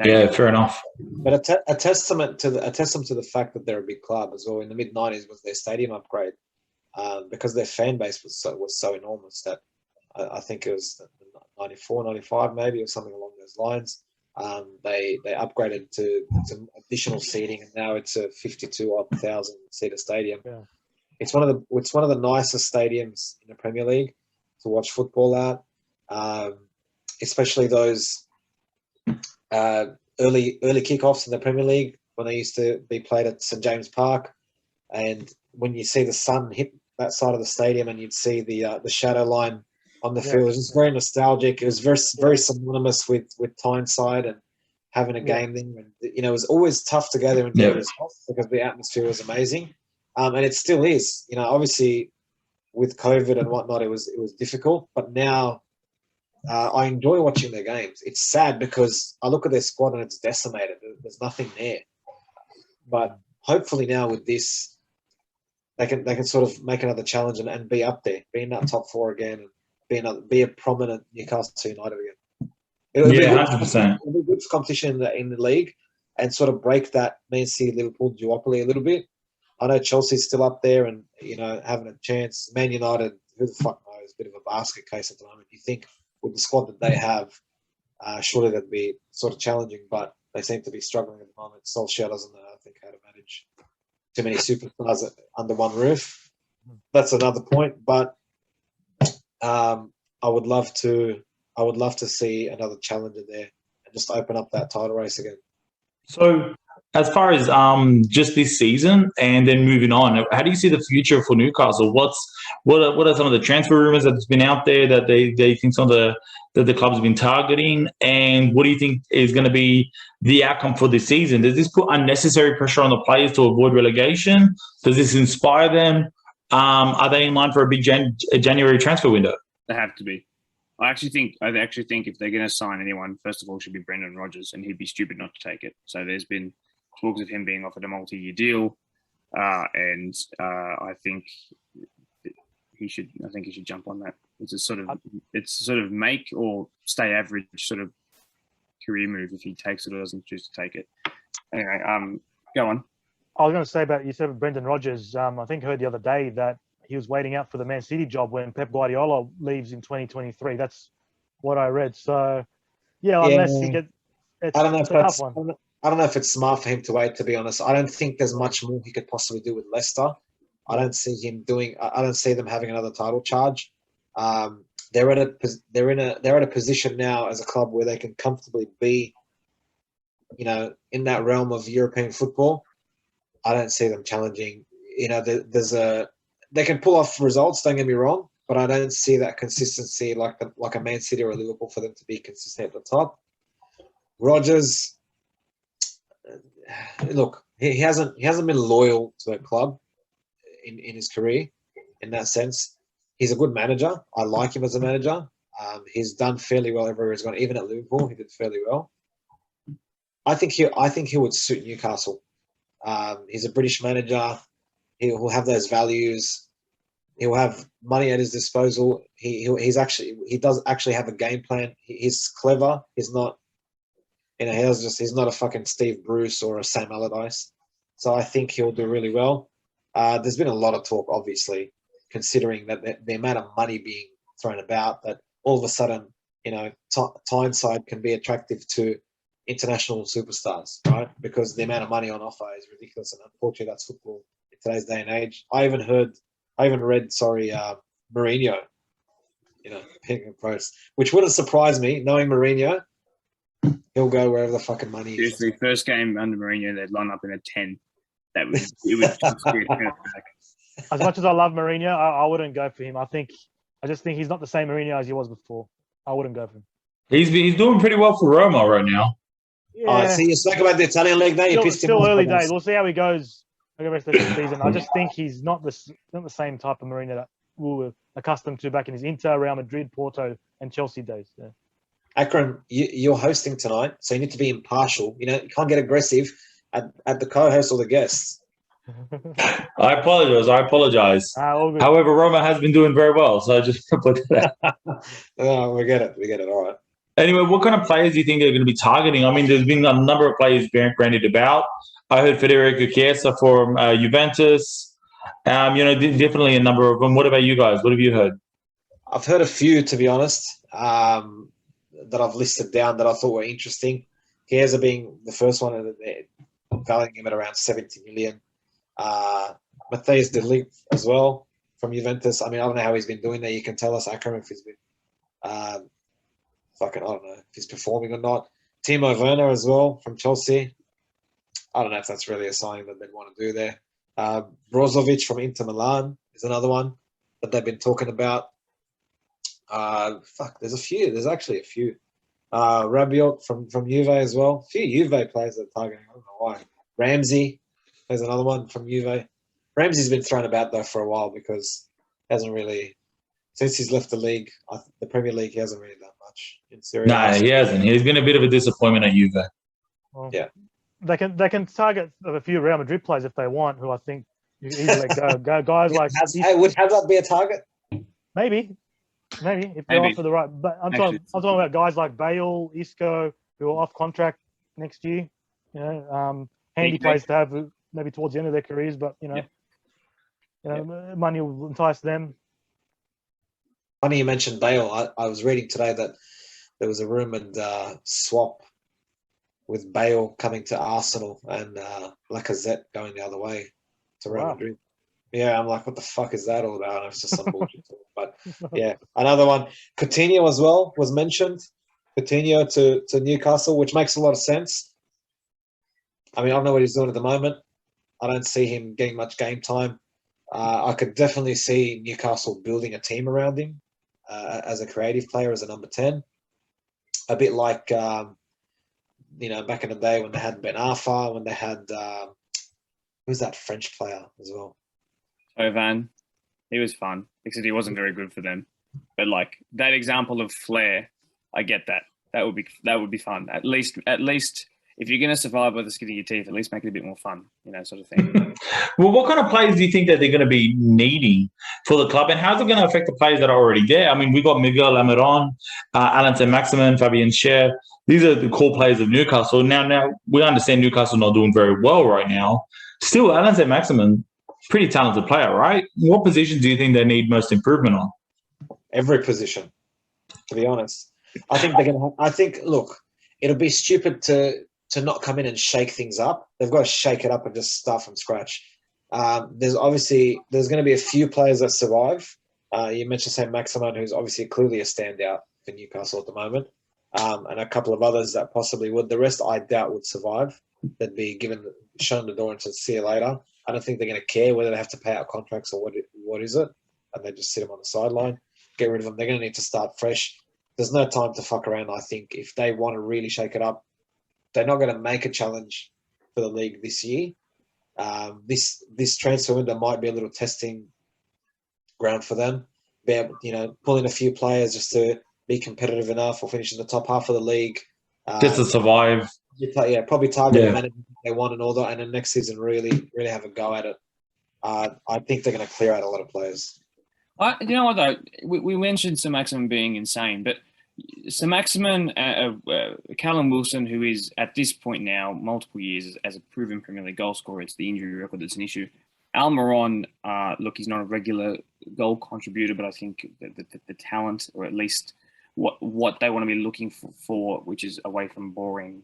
Fair enough. But a testament to the fact that they're a big club as well in the mid-90s was their stadium upgrade, because their fan base was so enormous that I think it was 94, 95 maybe, or something along those lines. They upgraded to additional seating, and now it's a 52,000 seater stadium. Yeah. It's one of the nicest stadiums in the Premier League to watch football at, especially those early kickoffs in the Premier League when they used to be played at St James Park, and when you see the sun hit that side of the stadium and you'd see the shadow line on the field. It was just very nostalgic. It was very synonymous with Tyneside and having a game there. And, it was always tough to go there and get results because the atmosphere was amazing. And it still is. Obviously with COVID and whatnot, it was difficult. But now I enjoy watching their games. It's sad because I look at their squad and it's decimated. There's nothing there. But hopefully now with this, they can sort of make another challenge and be up there, be in that top four again, and be a prominent Newcastle United again. It'll be 100%. It'll be good for competition in the league and sort of break that Man City Liverpool duopoly a little bit. I know Chelsea's still up there and having a chance. Man United, who the fuck knows, a bit of a basket case at the moment. You think with the squad that they have, surely that'd be sort of challenging, but they seem to be struggling at the moment. Solskjaer doesn't know, I think, how to manage too many superstars under one roof. That's another point, but I would love to see another challenger there and just open up that title race again. So, as far as just this season and then moving on, how do you see the future for Newcastle? What are some of the transfer rumors that's been out there that they think that the club's been targeting? And what do you think is going to be the outcome for this season? Does this put unnecessary pressure on the players to avoid relegation? Does this inspire them? Are they in line for a big January transfer window? They have to be. I actually think if they're going to sign anyone, first of all, it should be Brendan Rodgers, and he'd be stupid not to take it. So there's been talks of him being offered a multi-year deal, and I think he should jump on that. It's sort of make or stay average sort of career move if he takes it or doesn't choose to take it. Anyway, go on. I was going to say you said Brendan Rodgers. I think I heard the other day that he was waiting out for the Man City job when Pep Guardiola leaves in 2023. That's what I read. So, unless he gets, I don't know if that's tough one. I don't know if it's smart for him to wait, to be honest. I don't think there's much more he could possibly do with Leicester. I don't see them having another title charge. They're at a position now as a club where they can comfortably be, in that realm of European football. I don't see them challenging. They can pull off results. Don't get me wrong, but I don't see that consistency like a Man City or a Liverpool for them to be consistent at the top. Rodgers. Look, he hasn't been loyal to a club in his career in that sense. He's a good manager. I like him as a manager. He's done fairly well everywhere he's gone. Even at Liverpool, he did fairly well. I think he would suit Newcastle. He's a British manager. He will have those values. He will have money at his disposal. He does actually have a game plan. He's clever. He's not. He's not a fucking Steve Bruce or a Sam Allardyce. So I think he'll do really well. There's been a lot of talk, obviously, considering that the amount of money being thrown about, that all of a sudden, Tyneside can be attractive to international superstars, right? Because the amount of money on offer is ridiculous, and unfortunately, that's football in today's day and age. I even read, Mourinho, picking pros, which wouldn't surprise me, knowing Mourinho. He'll go wherever the fucking money is. Seriously, first game under Mourinho, they'd line up in a 10. It would just be As much as I love Mourinho, I wouldn't go for him. I just think he's not the same Mourinho as he was before. I wouldn't go for him. He's doing pretty well for Roma right now. Yeah. See, you spoke about the Italian league now. Still early days. We'll see how he goes for the rest of the season. I just think he's not the same type of Mourinho that we were accustomed to back in his Inter, Real Madrid, Porto, and Chelsea days. Yeah. Akram, you're hosting tonight, so you need to be impartial. You can't get aggressive at the co-host or the guests. I apologize. However, Roma has been doing very well, so I just put that. We get it. All right. Anyway, what kind of players do you think they're going to be targeting? I mean, there's been a number of players bandied about. I heard Federico Chiesa from Juventus. Definitely a number of them. What about you guys? What have you heard? I've heard a few, to be honest, that I've listed down that I thought were interesting. Chiesa being the first one, and they're valuing him at around 70 million. Matthias de Ligt as well from Juventus. I mean, I don't know how he's been doing there. You can tell us, Akram, if he's been I don't know if he's performing or not. Timo Werner as well from Chelsea. I don't know if that's really a signing that they'd want to do there. Brozovic from Inter Milan is another one that they've been talking about. There's a few. There's actually a few. Rabiot from Juve as well. A few Juve players that are targeting. I don't know why. Ramsey is another one from Juve. Ramsey's been thrown about though for a while because he hasn't really, since he's left the league, the Premier League, he hasn't really done much in Serie A. No, he hasn't. He's been a bit of a disappointment at Juve. Well, Yeah. They can target a few Real Madrid players if they want, who I think you can easily let go. Guys like Would Hazard be a target? maybe if they're offered the right. But I'm talking about guys like Bale, Isco, who are off contract next year. You know, handy players to have maybe towards the end of their careers, but money will entice them. Funny you mentioned Bale. I was reading today that there was a rumoured swap with Bale coming to Arsenal and Lacazette going the other way to Real Madrid. Yeah, I'm like, what the fuck is that all about? And it's just some bullshit talk. But yeah, another one. Coutinho as well was mentioned. Coutinho to Newcastle, which makes a lot of sense. I mean, I don't know what he's doing at the moment. I don't see him getting much game time. I could definitely see Newcastle building a team around him as a creative player, as a number 10. A bit like, back in the day when they had Ben Arfa, when they had, who's that French player as well? Ovan. He was fun, except he wasn't very good for them. But like that example of flair, I get that. That would be fun. At least if you're going to survive with the skin of your teeth, at least make it a bit more fun, sort of thing. Well, what kind of players do you think that they're going to be needing for the club, and how's it going to affect the players that are already there? I mean, we got Miguel Almiron, Alan Saint-Maximin, Fabian Shearer. These are the core players of Newcastle. Now we understand Newcastle not doing very well right now. Still, Alan Saint-Maximin, pretty talented player, right? What positions do you think they need most improvement on? Every position, to be honest. I think they're going to. Look, it'll be stupid to not come in and shake things up. They've got to shake it up and just start from scratch. There's going to be a few players that survive. You mentioned Saint-Maximin, who's obviously clearly a standout for Newcastle at the moment, and a couple of others that possibly would. The rest, I doubt, would survive. They'd be shown the door and to see you later. I don't think they're going to care whether they have to pay out contracts or what is it, and they just sit them on the sideline, get rid of them. They're going to need to start fresh. There's no time to fuck around, I think. If they want to really shake it up, they're not going to make a challenge for the league this year. This transfer window might be a little testing ground for them. Pulling a few players just to be competitive enough or finish in the top half of the league. Just to survive. Yeah, probably target the management they want and all that, and then next season really have a go at it. I think they're going to clear out a lot of players. You know what though? We mentioned Saint-Maximin being insane, but Saint-Maximin, Callum Wilson, who is at this point now multiple years as a proven Premier League goal scorer, it's the injury record that's an issue. Almiron, look, he's not a regular goal contributor, but I think the talent, or at least what they want to be looking for, which is away from boring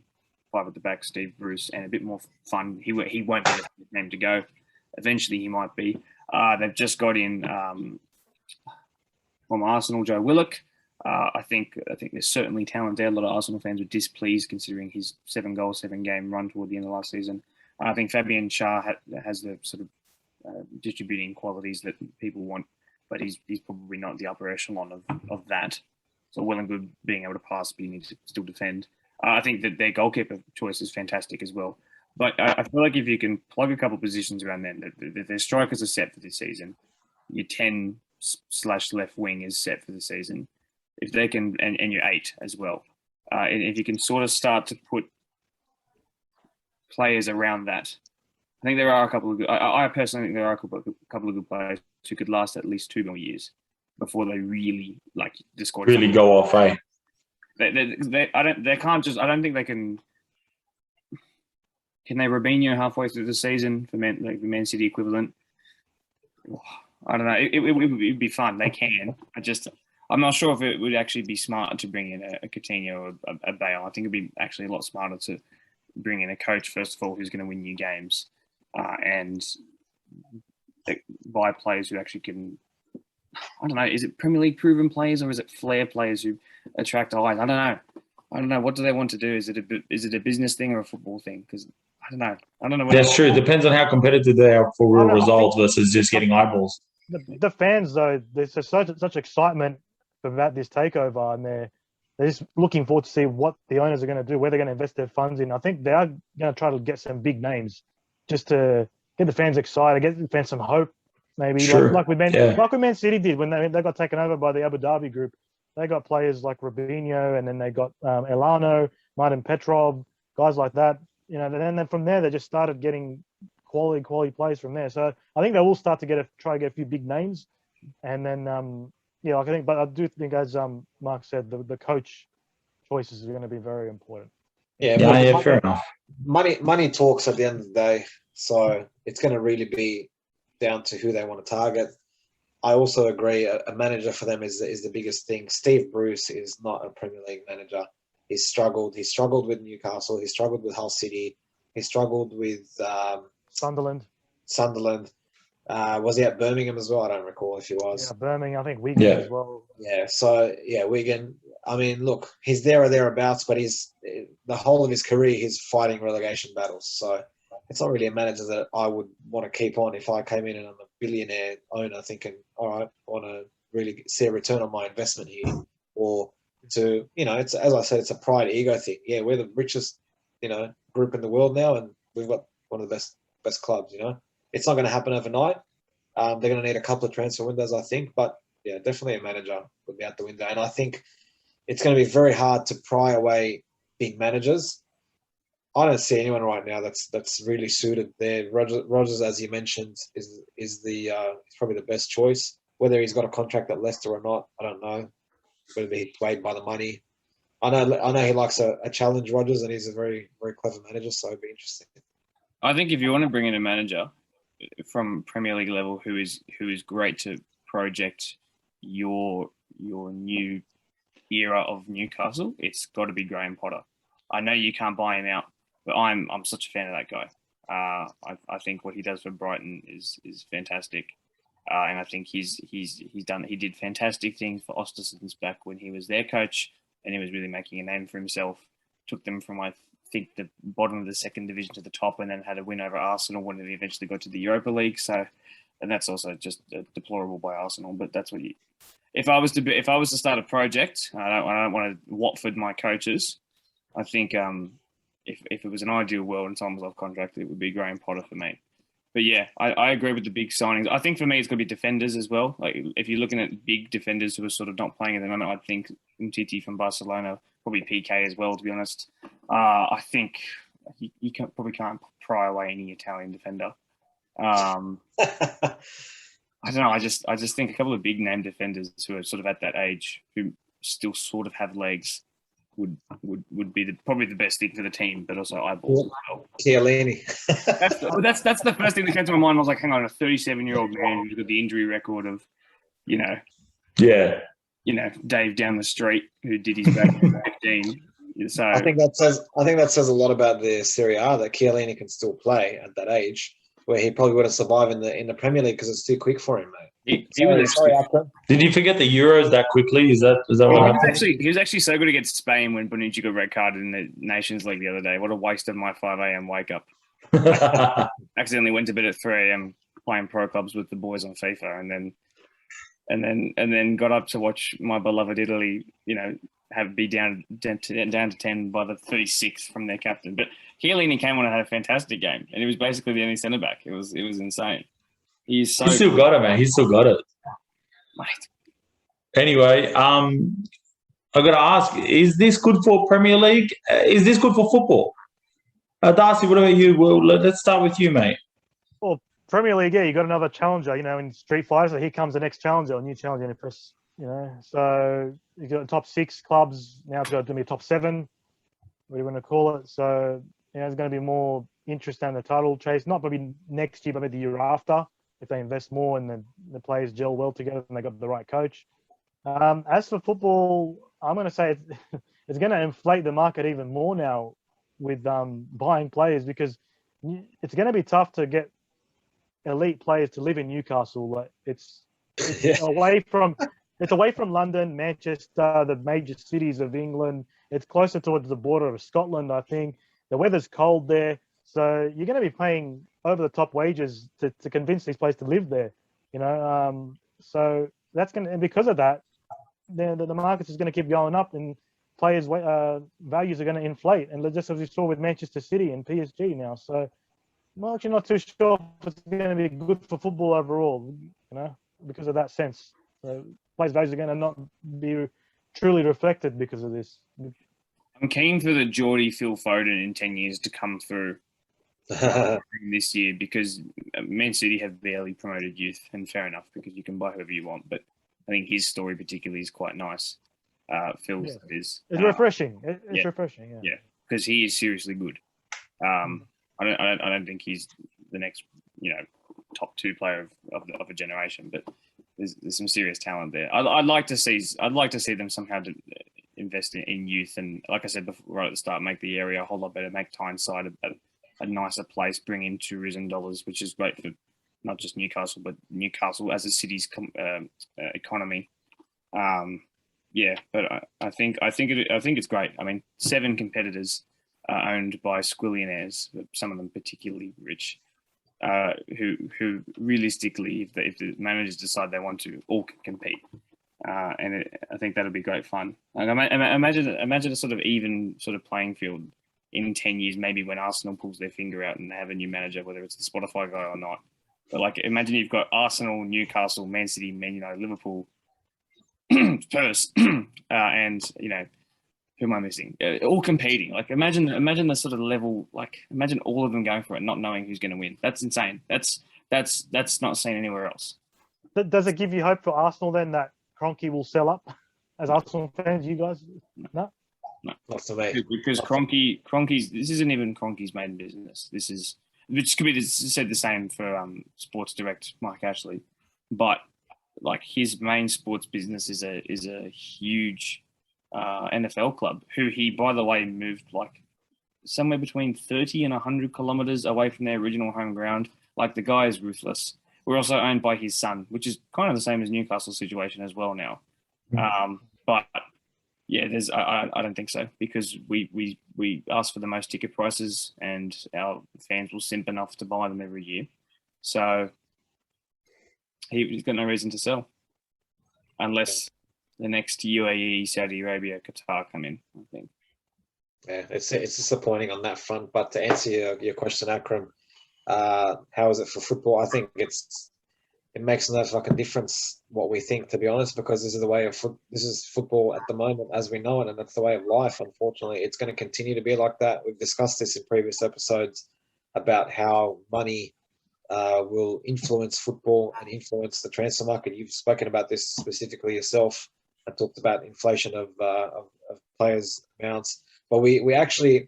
five at the back, Steve Bruce, and a bit more fun. He won't be the name to go. Eventually, he might be. They've just got in from Arsenal, Joe Willock. I think there's certainly talent there. A lot of Arsenal fans were displeased considering his 7-goal, 7-game run toward the end of last season. I think Fabian Schär has the sort of distributing qualities that people want, but he's probably not the upper echelon of that. So well and good being able to pass, but you need to still defend. I think that their goalkeeper choice is fantastic as well. But I feel like if you can plug a couple of positions around them, their strikers are set for this season. Your 10/left wing is set for the season. If they can, and your 8 as well. And if you can sort of start to put players around that, I think there are a couple of good. I personally think there are a couple of good players who could last at least 2 more years before they really really go off, eh? I don't think they can. Can they Robinho halfway through the season for the Man City equivalent? I don't know. It'd be fun. They can. I'm not sure if it would actually be smart to bring in a Coutinho or a Bale. I think it'd be actually a lot smarter to bring in a coach, first of all, who's going to win you games and buy players who actually can. I don't know. Is it Premier League proven players or is it flair players who attract eyes? I don't know. What do they want to do? Is it a business thing or a football thing? Because I don't know. That's true. It depends on how competitive they are for real results versus just getting eyeballs. The fans, though, there's just such excitement about this takeover, and they're just looking forward to see what the owners are going to do, where they're going to invest their funds in. I think they are going to try to get some big names just to get the fans excited, get the fans some hope, maybe like Man City did when they got taken over by the Abu Dhabi group. They got players like Robinho, and then they got Elano, Martin Petrov, guys like that. And then from there they just started getting quality players from there. So I think they will start to try to get a few big names, and then but I do think, as Mark said, the coach choices are going to be very important. Yeah, fair enough. Money talks at the end of the day, so it's going to really be down to who they want to target. I also agree a manager for them is the biggest thing. Steve Bruce is not a Premier League manager. He's struggled. He struggled with Newcastle. He struggled with Hull City. He struggled with Sunderland. Was he at Birmingham as well? I don't recall if he was. Yeah, Birmingham. I think Wigan as well. Yeah. So Wigan. I mean, look, he's there or thereabouts, but the whole of his career he's fighting relegation battles. So it's not really a manager that I would want to keep on if I came in and I'm a billionaire owner thinking, all right, I want to really see a return on my investment here, or to it's, as I said, it's a pride ego thing. Yeah, we're the richest group in the world now, and we've got one of the best clubs. It's not going to happen overnight. They're going to need a couple of transfer windows, I think, but yeah, definitely a manager would be out the window. And I think it's going to be very hard to pry away big managers. I don't see anyone right now that's really suited there. Rodgers, as you mentioned, is probably the best choice. Whether he's got a contract at Leicester or not, I don't know. Whether he's weighed by the money. I know he likes a challenge, Rodgers, and he's a very, very clever manager, so it'd be interesting. I think if you want to bring in a manager from Premier League level who is great to project your new era of Newcastle, it's got to be Graham Potter. I know you can't buy him out, but I'm such a fan of that guy. I think what he does for Brighton is fantastic, and I think he did fantastic things for Ostersund's back when he was their coach, and he was really making a name for himself. Took them from, I think, the bottom of the second division to the top, and then had a win over Arsenal when they eventually got to the Europa League. So, and that's also just deplorable by Arsenal. But that's what if I was to start a project, I don't want to Watford my coaches. I think if it was an ideal world and someone was off contract, it would be Graham Potter for me. But yeah, I agree with the big signings. I think for me, it's going to be defenders as well. Like if you're looking at big defenders who are sort of not playing at the moment, I think Umtiti from Barcelona, probably PK as well, to be honest. I think you probably can't pry away any Italian defender. I don't know. I just think a couple of big name defenders who are sort of at that age who still sort of have legs would be probably the best thing for the team, but also eyeballs as well. Chiellini. that's the first thing that came to my mind. I was like, hang on, a 37-year-old man who's got the injury record of, Dave down the street who did his back at 15. So I think that says a lot about the Serie A that Chiellini can still play at that age, where he probably wouldn't survive in the Premier League because it's too quick for him, mate. Did you forget the Euros that quickly? Is that what happened? He was actually so good against Spain when Bonucci got red carded in the Nations League the other day. What a waste of my 5 a.m. wake up. Accidentally went to bed at 3 a.m. playing pro clubs with the boys on FIFA, and then got up to watch my beloved Italy, be down to 10 by the 36th from their captain. But Chiellini came on and had a fantastic game, and he was basically the only centre back. It was insane. He's still got it, man. He's still got it. Mate. Anyway, I've got to ask, is this good for Premier League? Is this good for football? Darcy, what about you? Well, let's start with you, mate. Well, Premier League, you got another challenger, in Street Fighter. So here comes the next challenger, a new challenger in the press, So you got the top 6 clubs. Now it's going to be top 7. What do you want to call it? So, there's going to be more interest in the title chase. Not probably next year, but maybe the year after, if they invest more and the players gel well together and they got the right coach. As for football, I'm going to say it's going to inflate the market even more now with buying players, because it's going to be tough to get elite players to live in Newcastle. Like it's away from London, Manchester, the major cities of England. It's closer towards the border of Scotland, I think. The weather's cold there. So you're going to be paying over the top wages to convince these players to live there, you know. So that's going to, and because of that, the markets is going to keep going up, and players' values are going to inflate. And just as we saw with Manchester City and PSG now. So I'm actually not too sure if it's going to be good for football overall, you know, because of that sense. So players' values are going to not be truly reflected because of this. I'm keen for the Geordie Phil Foden in 10 years to come through this year, because Man City have barely promoted youth, and fair enough, because you can buy whoever you want. But I think his story particularly is quite nice. Phil's is. It's refreshing. It's refreshing. Yeah, because he is seriously good. I don't think he's the next, you know, top 2 player of a generation, but there's some serious talent there. I'd like to see them somehow to invest in youth, and like I said before, right at the start, make the area a whole lot better, make Tyneside a nicer place, bring in tourism dollars, which is great for not just Newcastle, but Newcastle as a city's economy. But I think it's great. I mean, 7 competitors are owned by squillionaires, some of them particularly rich, who realistically, if the managers decide they want to, all can compete. I think that'll be great fun. Like, imagine a sort of even sort of playing field in 10 years, maybe when Arsenal pulls their finger out and they have a new manager, whether it's the Spotify guy or not. But like, imagine you've got Arsenal, Newcastle, Man City, Man United, Liverpool, Spurs, and you know, who am I missing? All competing. Like, imagine the sort of level. Like, imagine all of them going for it, not knowing who's going to win. That's insane. That's not seen anywhere else. Does it give you hope for Arsenal then that Kroenke will sell up? As Arsenal fans, you guys, no. Not for me. Because Kroenke's this isn't even Kroenke's main business. Which could be said the same for Sports Direct, Mike Ashley, but like, his main sports business is a huge NFL club, who he, by the way, moved like somewhere between 30 and 100 kilometers away from their original home ground. Like, the guy is ruthless. We're also owned by his son, which is kind of the same as Newcastle's situation as well now. But yeah, I don't think so, because we ask for the most ticket prices, and our fans will simp enough to buy them every year. So he's got no reason to sell, unless the next UAE, Saudi Arabia, Qatar come in, I think. Yeah, it's disappointing on that front. But to answer your question, Akram, how is it for football? I think it makes no fucking difference what we think, to be honest, because this is the way of this is football at the moment as we know it, and that's the way of life. Unfortunately, it's going to continue to be like that. We've discussed this in previous episodes about how money will influence football and influence the transfer market. You've spoken about this specifically yourself and talked about inflation of players' amounts. But we actually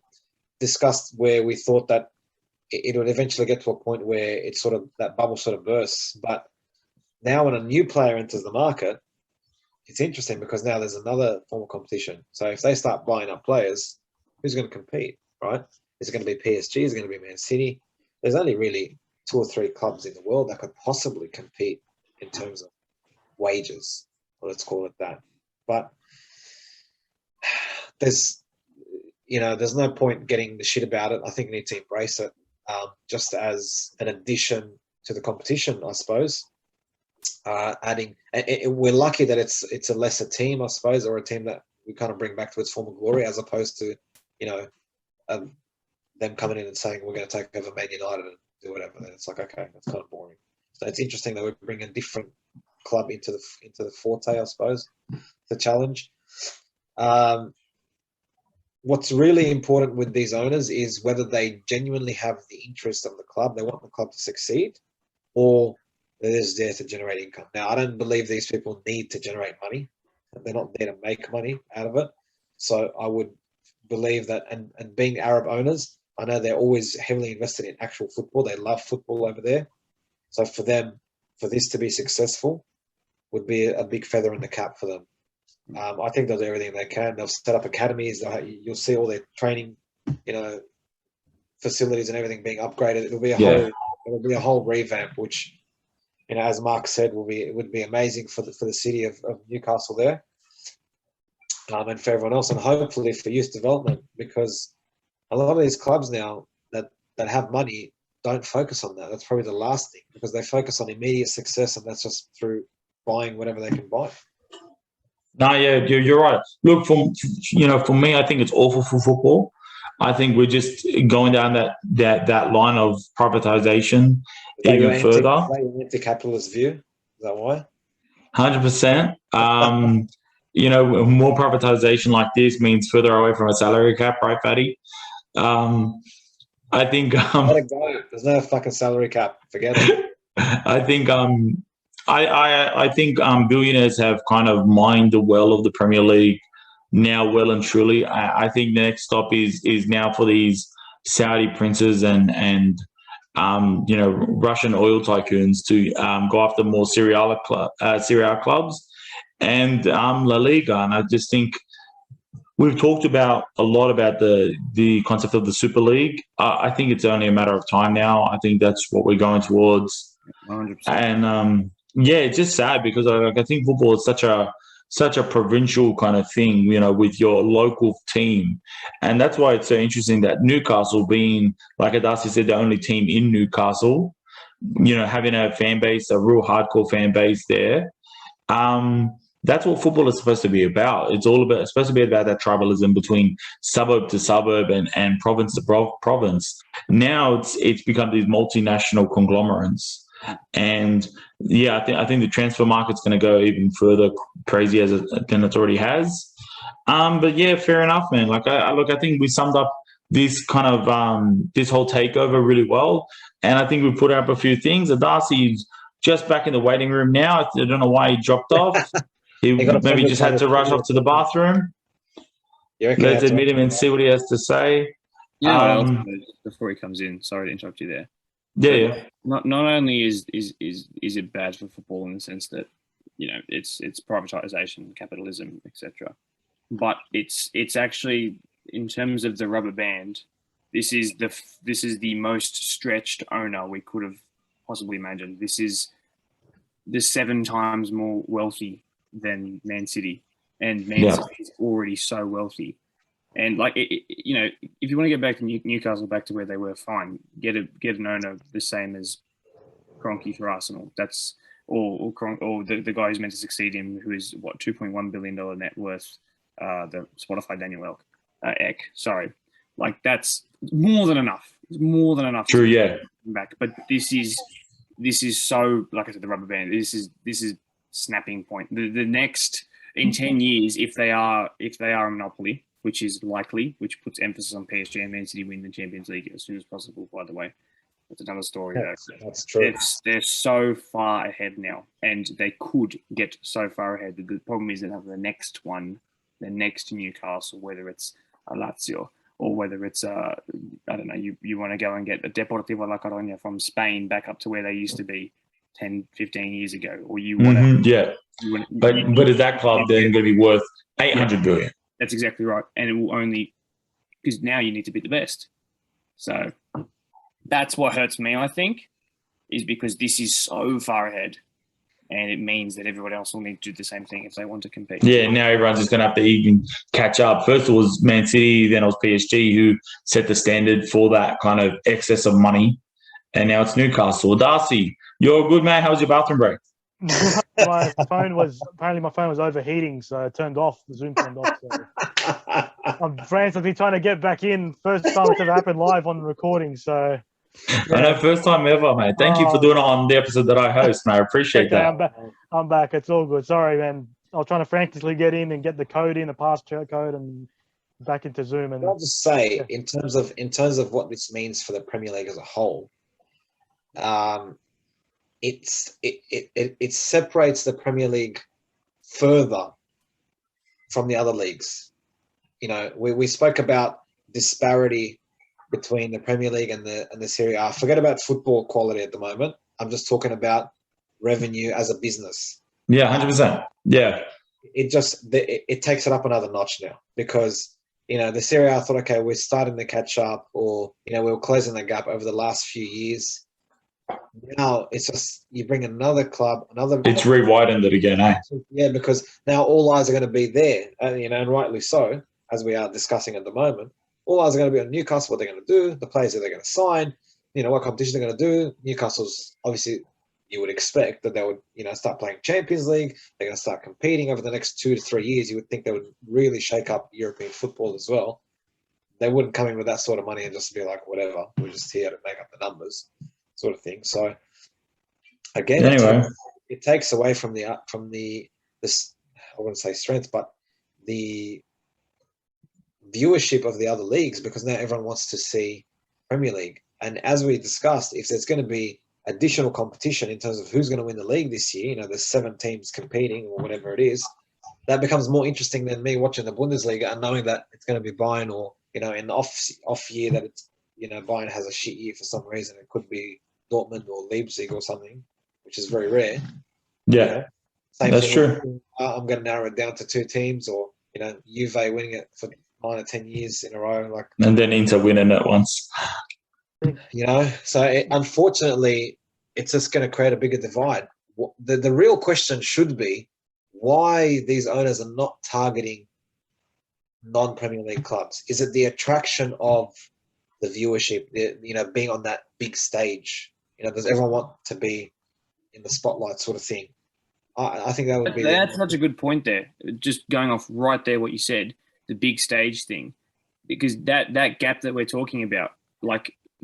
discussed where we thought that it would eventually get to a point where it's sort of, that bubble sort of bursts. But now when a new player enters the market, it's interesting because now there's another form of competition. So if they start buying up players, who's going to compete, right? Is it going to be PSG? Is it going to be Man City? There's only really 2 or 3 clubs in the world that could possibly compete in terms of wages, or let's call it that. But there's no point getting the shit about it. I think we need to embrace it, just as an addition to the competition, I suppose. We're lucky that it's a lesser team, I suppose, or a team that we kind of bring back to its former glory, as opposed to, them coming in and saying we're going to take over Man United and do whatever. Then it's like, okay, that's kind of boring. So it's interesting that we bring a different club into the forte, I suppose, the challenge. What's really important with these owners is whether they genuinely have the interest of the club, they want the club to succeed, or they're just there to generate income. Now, I don't believe these people need to generate money. They're not there to make money out of it. So I would believe that, and being Arab owners, I know they're always heavily invested in actual football. They love football over there. So for them, for this to be successful, would be a big feather in the cap for them. I think they'll do everything they can. They'll set up academies. You'll see all their training, facilities and everything being upgraded. It'll be a whole revamp, which, as Mark said, it would be amazing for the city of Newcastle there, and for everyone else, and hopefully for youth development, because a lot of these clubs now that that have money don't focus on that. That's probably the last thing, because they focus on immediate success, and that's just through buying whatever they can buy. No, yeah, you're right. Look, for me, I think it's awful for football. I think we're just going down that line of privatization even further. Is that your anti-capitalist view? Is that why? 100%. More privatization like this means further away from a salary cap, right, Fatty? I think Let it go. There's no fucking salary cap. Forget it. I think I think billionaires have kind of mined the well of the Premier League now, well and truly. I think the next stop is now for these Saudi princes and Russian oil tycoons to go after more Serie A clubs and La Liga. And I just think we've talked a lot about the concept of the Super League. I think it's only a matter of time now. I think that's what we're going towards. 100%. And it's just sad because I think football is such a provincial kind of thing, with your local team. And that's why it's so interesting that Newcastle being, like Adasi said, the only team in Newcastle, having a fan base, a real hardcore fan base there. That's what football is supposed to be about. It's supposed to be about that tribalism between suburb to suburb and province to province. Now it's become these multinational conglomerates. And I think the transfer market's going to go even further crazy than it already has. But yeah, fair enough, man. I think we summed up this kind of this whole takeover really well, and I think we put up a few things. Darcy's just back in the waiting room now. I don't know why he dropped off. He maybe just had to rush off to the bathroom. Let's admit him and see what he has to say. Before he comes in, sorry to interrupt you there. Yeah. Not only is it bad for football in the sense that it's privatization, capitalism, etc., but it's actually, in terms of the rubber band, this is the most stretched owner we could have possibly imagined. This is 7 times more wealthy than Man City, and Man City is already so wealthy. And if you want to get back to Newcastle, back to where they were, fine. Get an owner the same as Kroenke for Arsenal. That's or the guy who's meant to succeed him, who is $2.1 billion net worth. The Spotify Daniel Eck. Sorry, that's more than enough. It's more than enough. True, yeah. Back, but this is so, like I said, the rubber band. This is snapping point. The next in 10 years, if they are a monopoly, which is likely, which puts emphasis on PSG and Man City winning the Champions League as soon as possible, by the way. That's another story. That's true. They're so far ahead now, and they could get so far ahead. The problem is that the next one, the next Newcastle, whether it's a Lazio or whether it's, I don't know, you want to go and get a Deportivo La Coruña from Spain back up to where they used to be 10, 15 years ago, or you want to... But is that club then going to be worth 800 billion? That's exactly right. And it will only, because now you need to be the best. So that's what hurts me, I think, is because this is so far ahead, and it means that everyone else will need to do the same thing if they want to compete. Yeah, now everyone's just going to have to even catch up. First it was Man City, then it was PSG who set the standard for that kind of excess of money, and now it's Newcastle. Darcy, you're a good man. How was your bathroom break? my phone was overheating, so it turned off. The Zoom turned off. So I'm frantically trying to get back in. First time it's ever happened live on the recording. So I know, first time ever, mate. Thank you for doing it on the episode that I host, mate. I appreciate that. I'm back. It's all good. Sorry, man. I was trying to frantically get in and get the code in, the passcode code, and back into Zoom. And I'll just say, in terms of what this means for the Premier League as a whole, it separates the Premier League further from the other leagues. We spoke about disparity between the Premier League and the Serie A. Forget about football quality at the moment. I'm just talking about revenue as a business. Yeah, 100%. Yeah. It takes it up another notch now, because the Serie A thought, okay, we're starting to catch up, or we were closing the gap over the last few years. Now it's just you bring another club, It's re-widened it again, eh? Yeah, because now all eyes are going to be there, and rightly so, as we are discussing at the moment. All eyes are going to be on Newcastle, what they're going to do, the players that they're going to sign, what competition they're going to do. Newcastle's obviously, you would expect that they would, start playing Champions League. They're going to start competing over the next 2 to 3 years. You would think they would really shake up European football as well. They wouldn't come in with that sort of money and just be like, whatever, we're just here to make up the numbers, sort of thing. So again, Anyway, it takes away from this, I wouldn't say strength, but the viewership of the other leagues, because now everyone wants to see Premier League. And as we discussed, if there's going to be additional competition in terms of who's going to win the league this year, there's 7 teams competing or whatever it is, that becomes more interesting than me watching the Bundesliga and knowing that it's going to be Bayern, or, in the off year that it's, Bayern has a shit year for some reason. It could be Dortmund or Leipzig or something, which is very rare. yeah, Same that's thing true. I'm going to narrow it down to 2 teams, or, Juve winning it for 9 or 10 years in a row. And then Inter winning it once. So unfortunately, it's just going to create a bigger divide. The real question should be why these owners are not targeting non-Premier League clubs. Is it the attraction of the viewership, being on that big stage? Does everyone want to be in the spotlight, sort of thing? I think that would be... That's such a good point there. Just going off right there what you said, the big stage thing. Because that gap that we're talking about,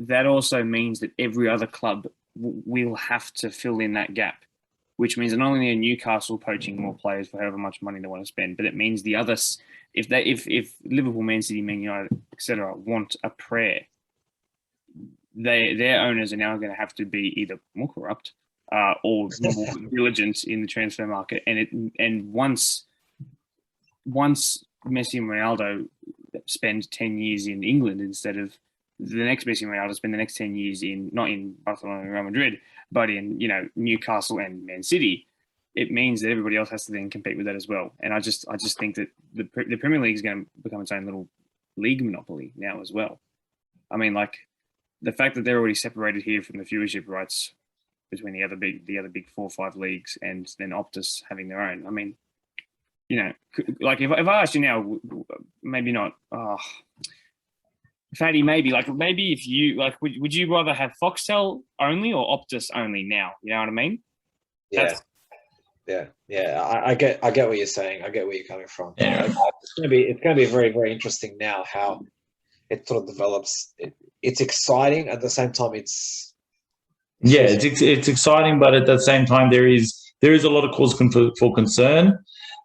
that also means that every other club will have to fill in that gap, which means not only are Newcastle poaching more players for however much money they want to spend, but it means the others, if Liverpool, Man City, Man United, etc., want a prayer, their owners are now going to have to be either more corrupt or more diligent in the transfer market. And once Messi and Ronaldo spend 10 years in England instead of the next Messi and Ronaldo spend the next 10 years not in Barcelona and Real Madrid, but in Newcastle and Man City, it means that everybody else has to then compete with that as well. And I just think that the Premier League is going to become its own little league monopoly now as well. I mean, the fact that they're already separated here from the viewership rights between the other big 4 or 5 leagues, and then Optus having their own. I mean, if I asked you now, maybe not. Fatty, maybe if you would you rather have Foxtel only or Optus only now? You know what I mean? Yeah. I get what you're saying. I get where you're coming from. Yeah. It's going to be very, very interesting now how it sort of develops. It's exciting at the same time. It's exciting, but at the same time there is a lot of cause for concern.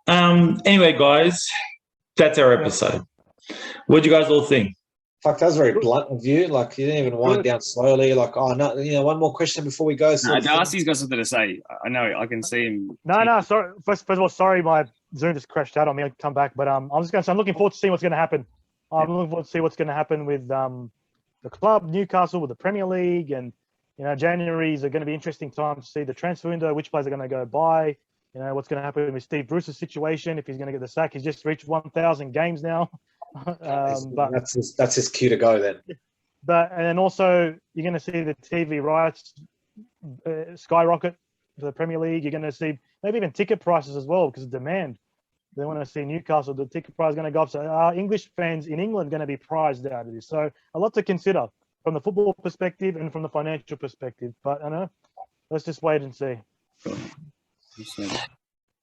Anyway, guys, that's our episode. What do you guys all think? Fuck, that was very blunt of you. You didn't even wind down slowly. No, one more question before we go. No, Darcy's got something to say. I know. I can see him. No. Sorry. First of all, sorry, my Zoom just crashed out on me. I'll come back, but I'm just going to say I'm looking forward to seeing what's going to happen. I'm looking forward to see what's going to happen with the club, Newcastle, with the Premier League, and January is going to be interesting time to see the transfer window, which players are going to go buy. What's going to happen with Steve Bruce's situation, if he's going to get the sack. He's just reached 1,000 games now. But that's his cue to go then. And then also you're going to see the TV rights skyrocket for the Premier League. You're going to see maybe even ticket prices as well, because of demand. They want to see Newcastle. The ticket price is going to go up. So our English fans in England are going to be prized out of this. So a lot to consider from the football perspective and from the financial perspective. But I know, let's just wait and see.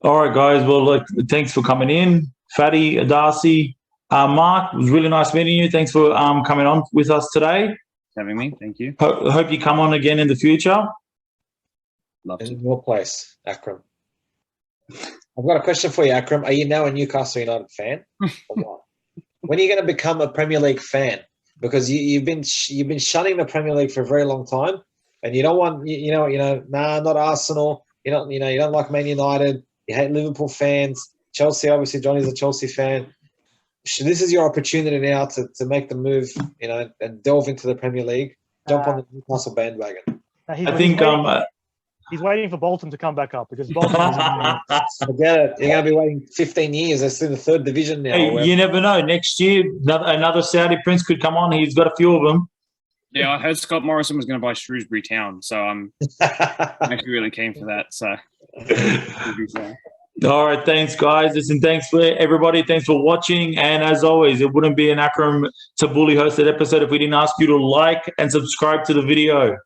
All right, guys. Well, thanks for coming in, Fatty, Darcy. Mark, it was really nice meeting you. Thanks for coming on with us today. Having me, thank you. Hope you come on again in the future. Love to. In your place, Akram. I've got a question for you, Akram. Are you now a Newcastle United fan? Or what? When are you going to become a Premier League fan? Because you've been shunning the Premier League for a very long time, and you don't want not Arsenal. You don't like Man United. You hate Liverpool fans. Chelsea, obviously, Johnny's a Chelsea fan. So this is your opportunity now to make the move, and delve into the Premier League. Jump on the Newcastle bandwagon. He's waiting for Bolton to come back up, because Bolton forget it. You're going to be waiting 15 years. They're in the 3rd division now. Hey, you never know. Next year, another Saudi prince could come on. He's got a few of them. Yeah, I heard Scott Morrison was going to buy Shrewsbury Town, so I'm actually really keen for that. So, All right, thanks, guys. Listen, thanks for everybody. Thanks for watching. And as always, it wouldn't be an Akram Tabuli hosted episode if we didn't ask you to like and subscribe to the video.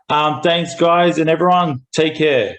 Thanks, guys, and everyone. Take care.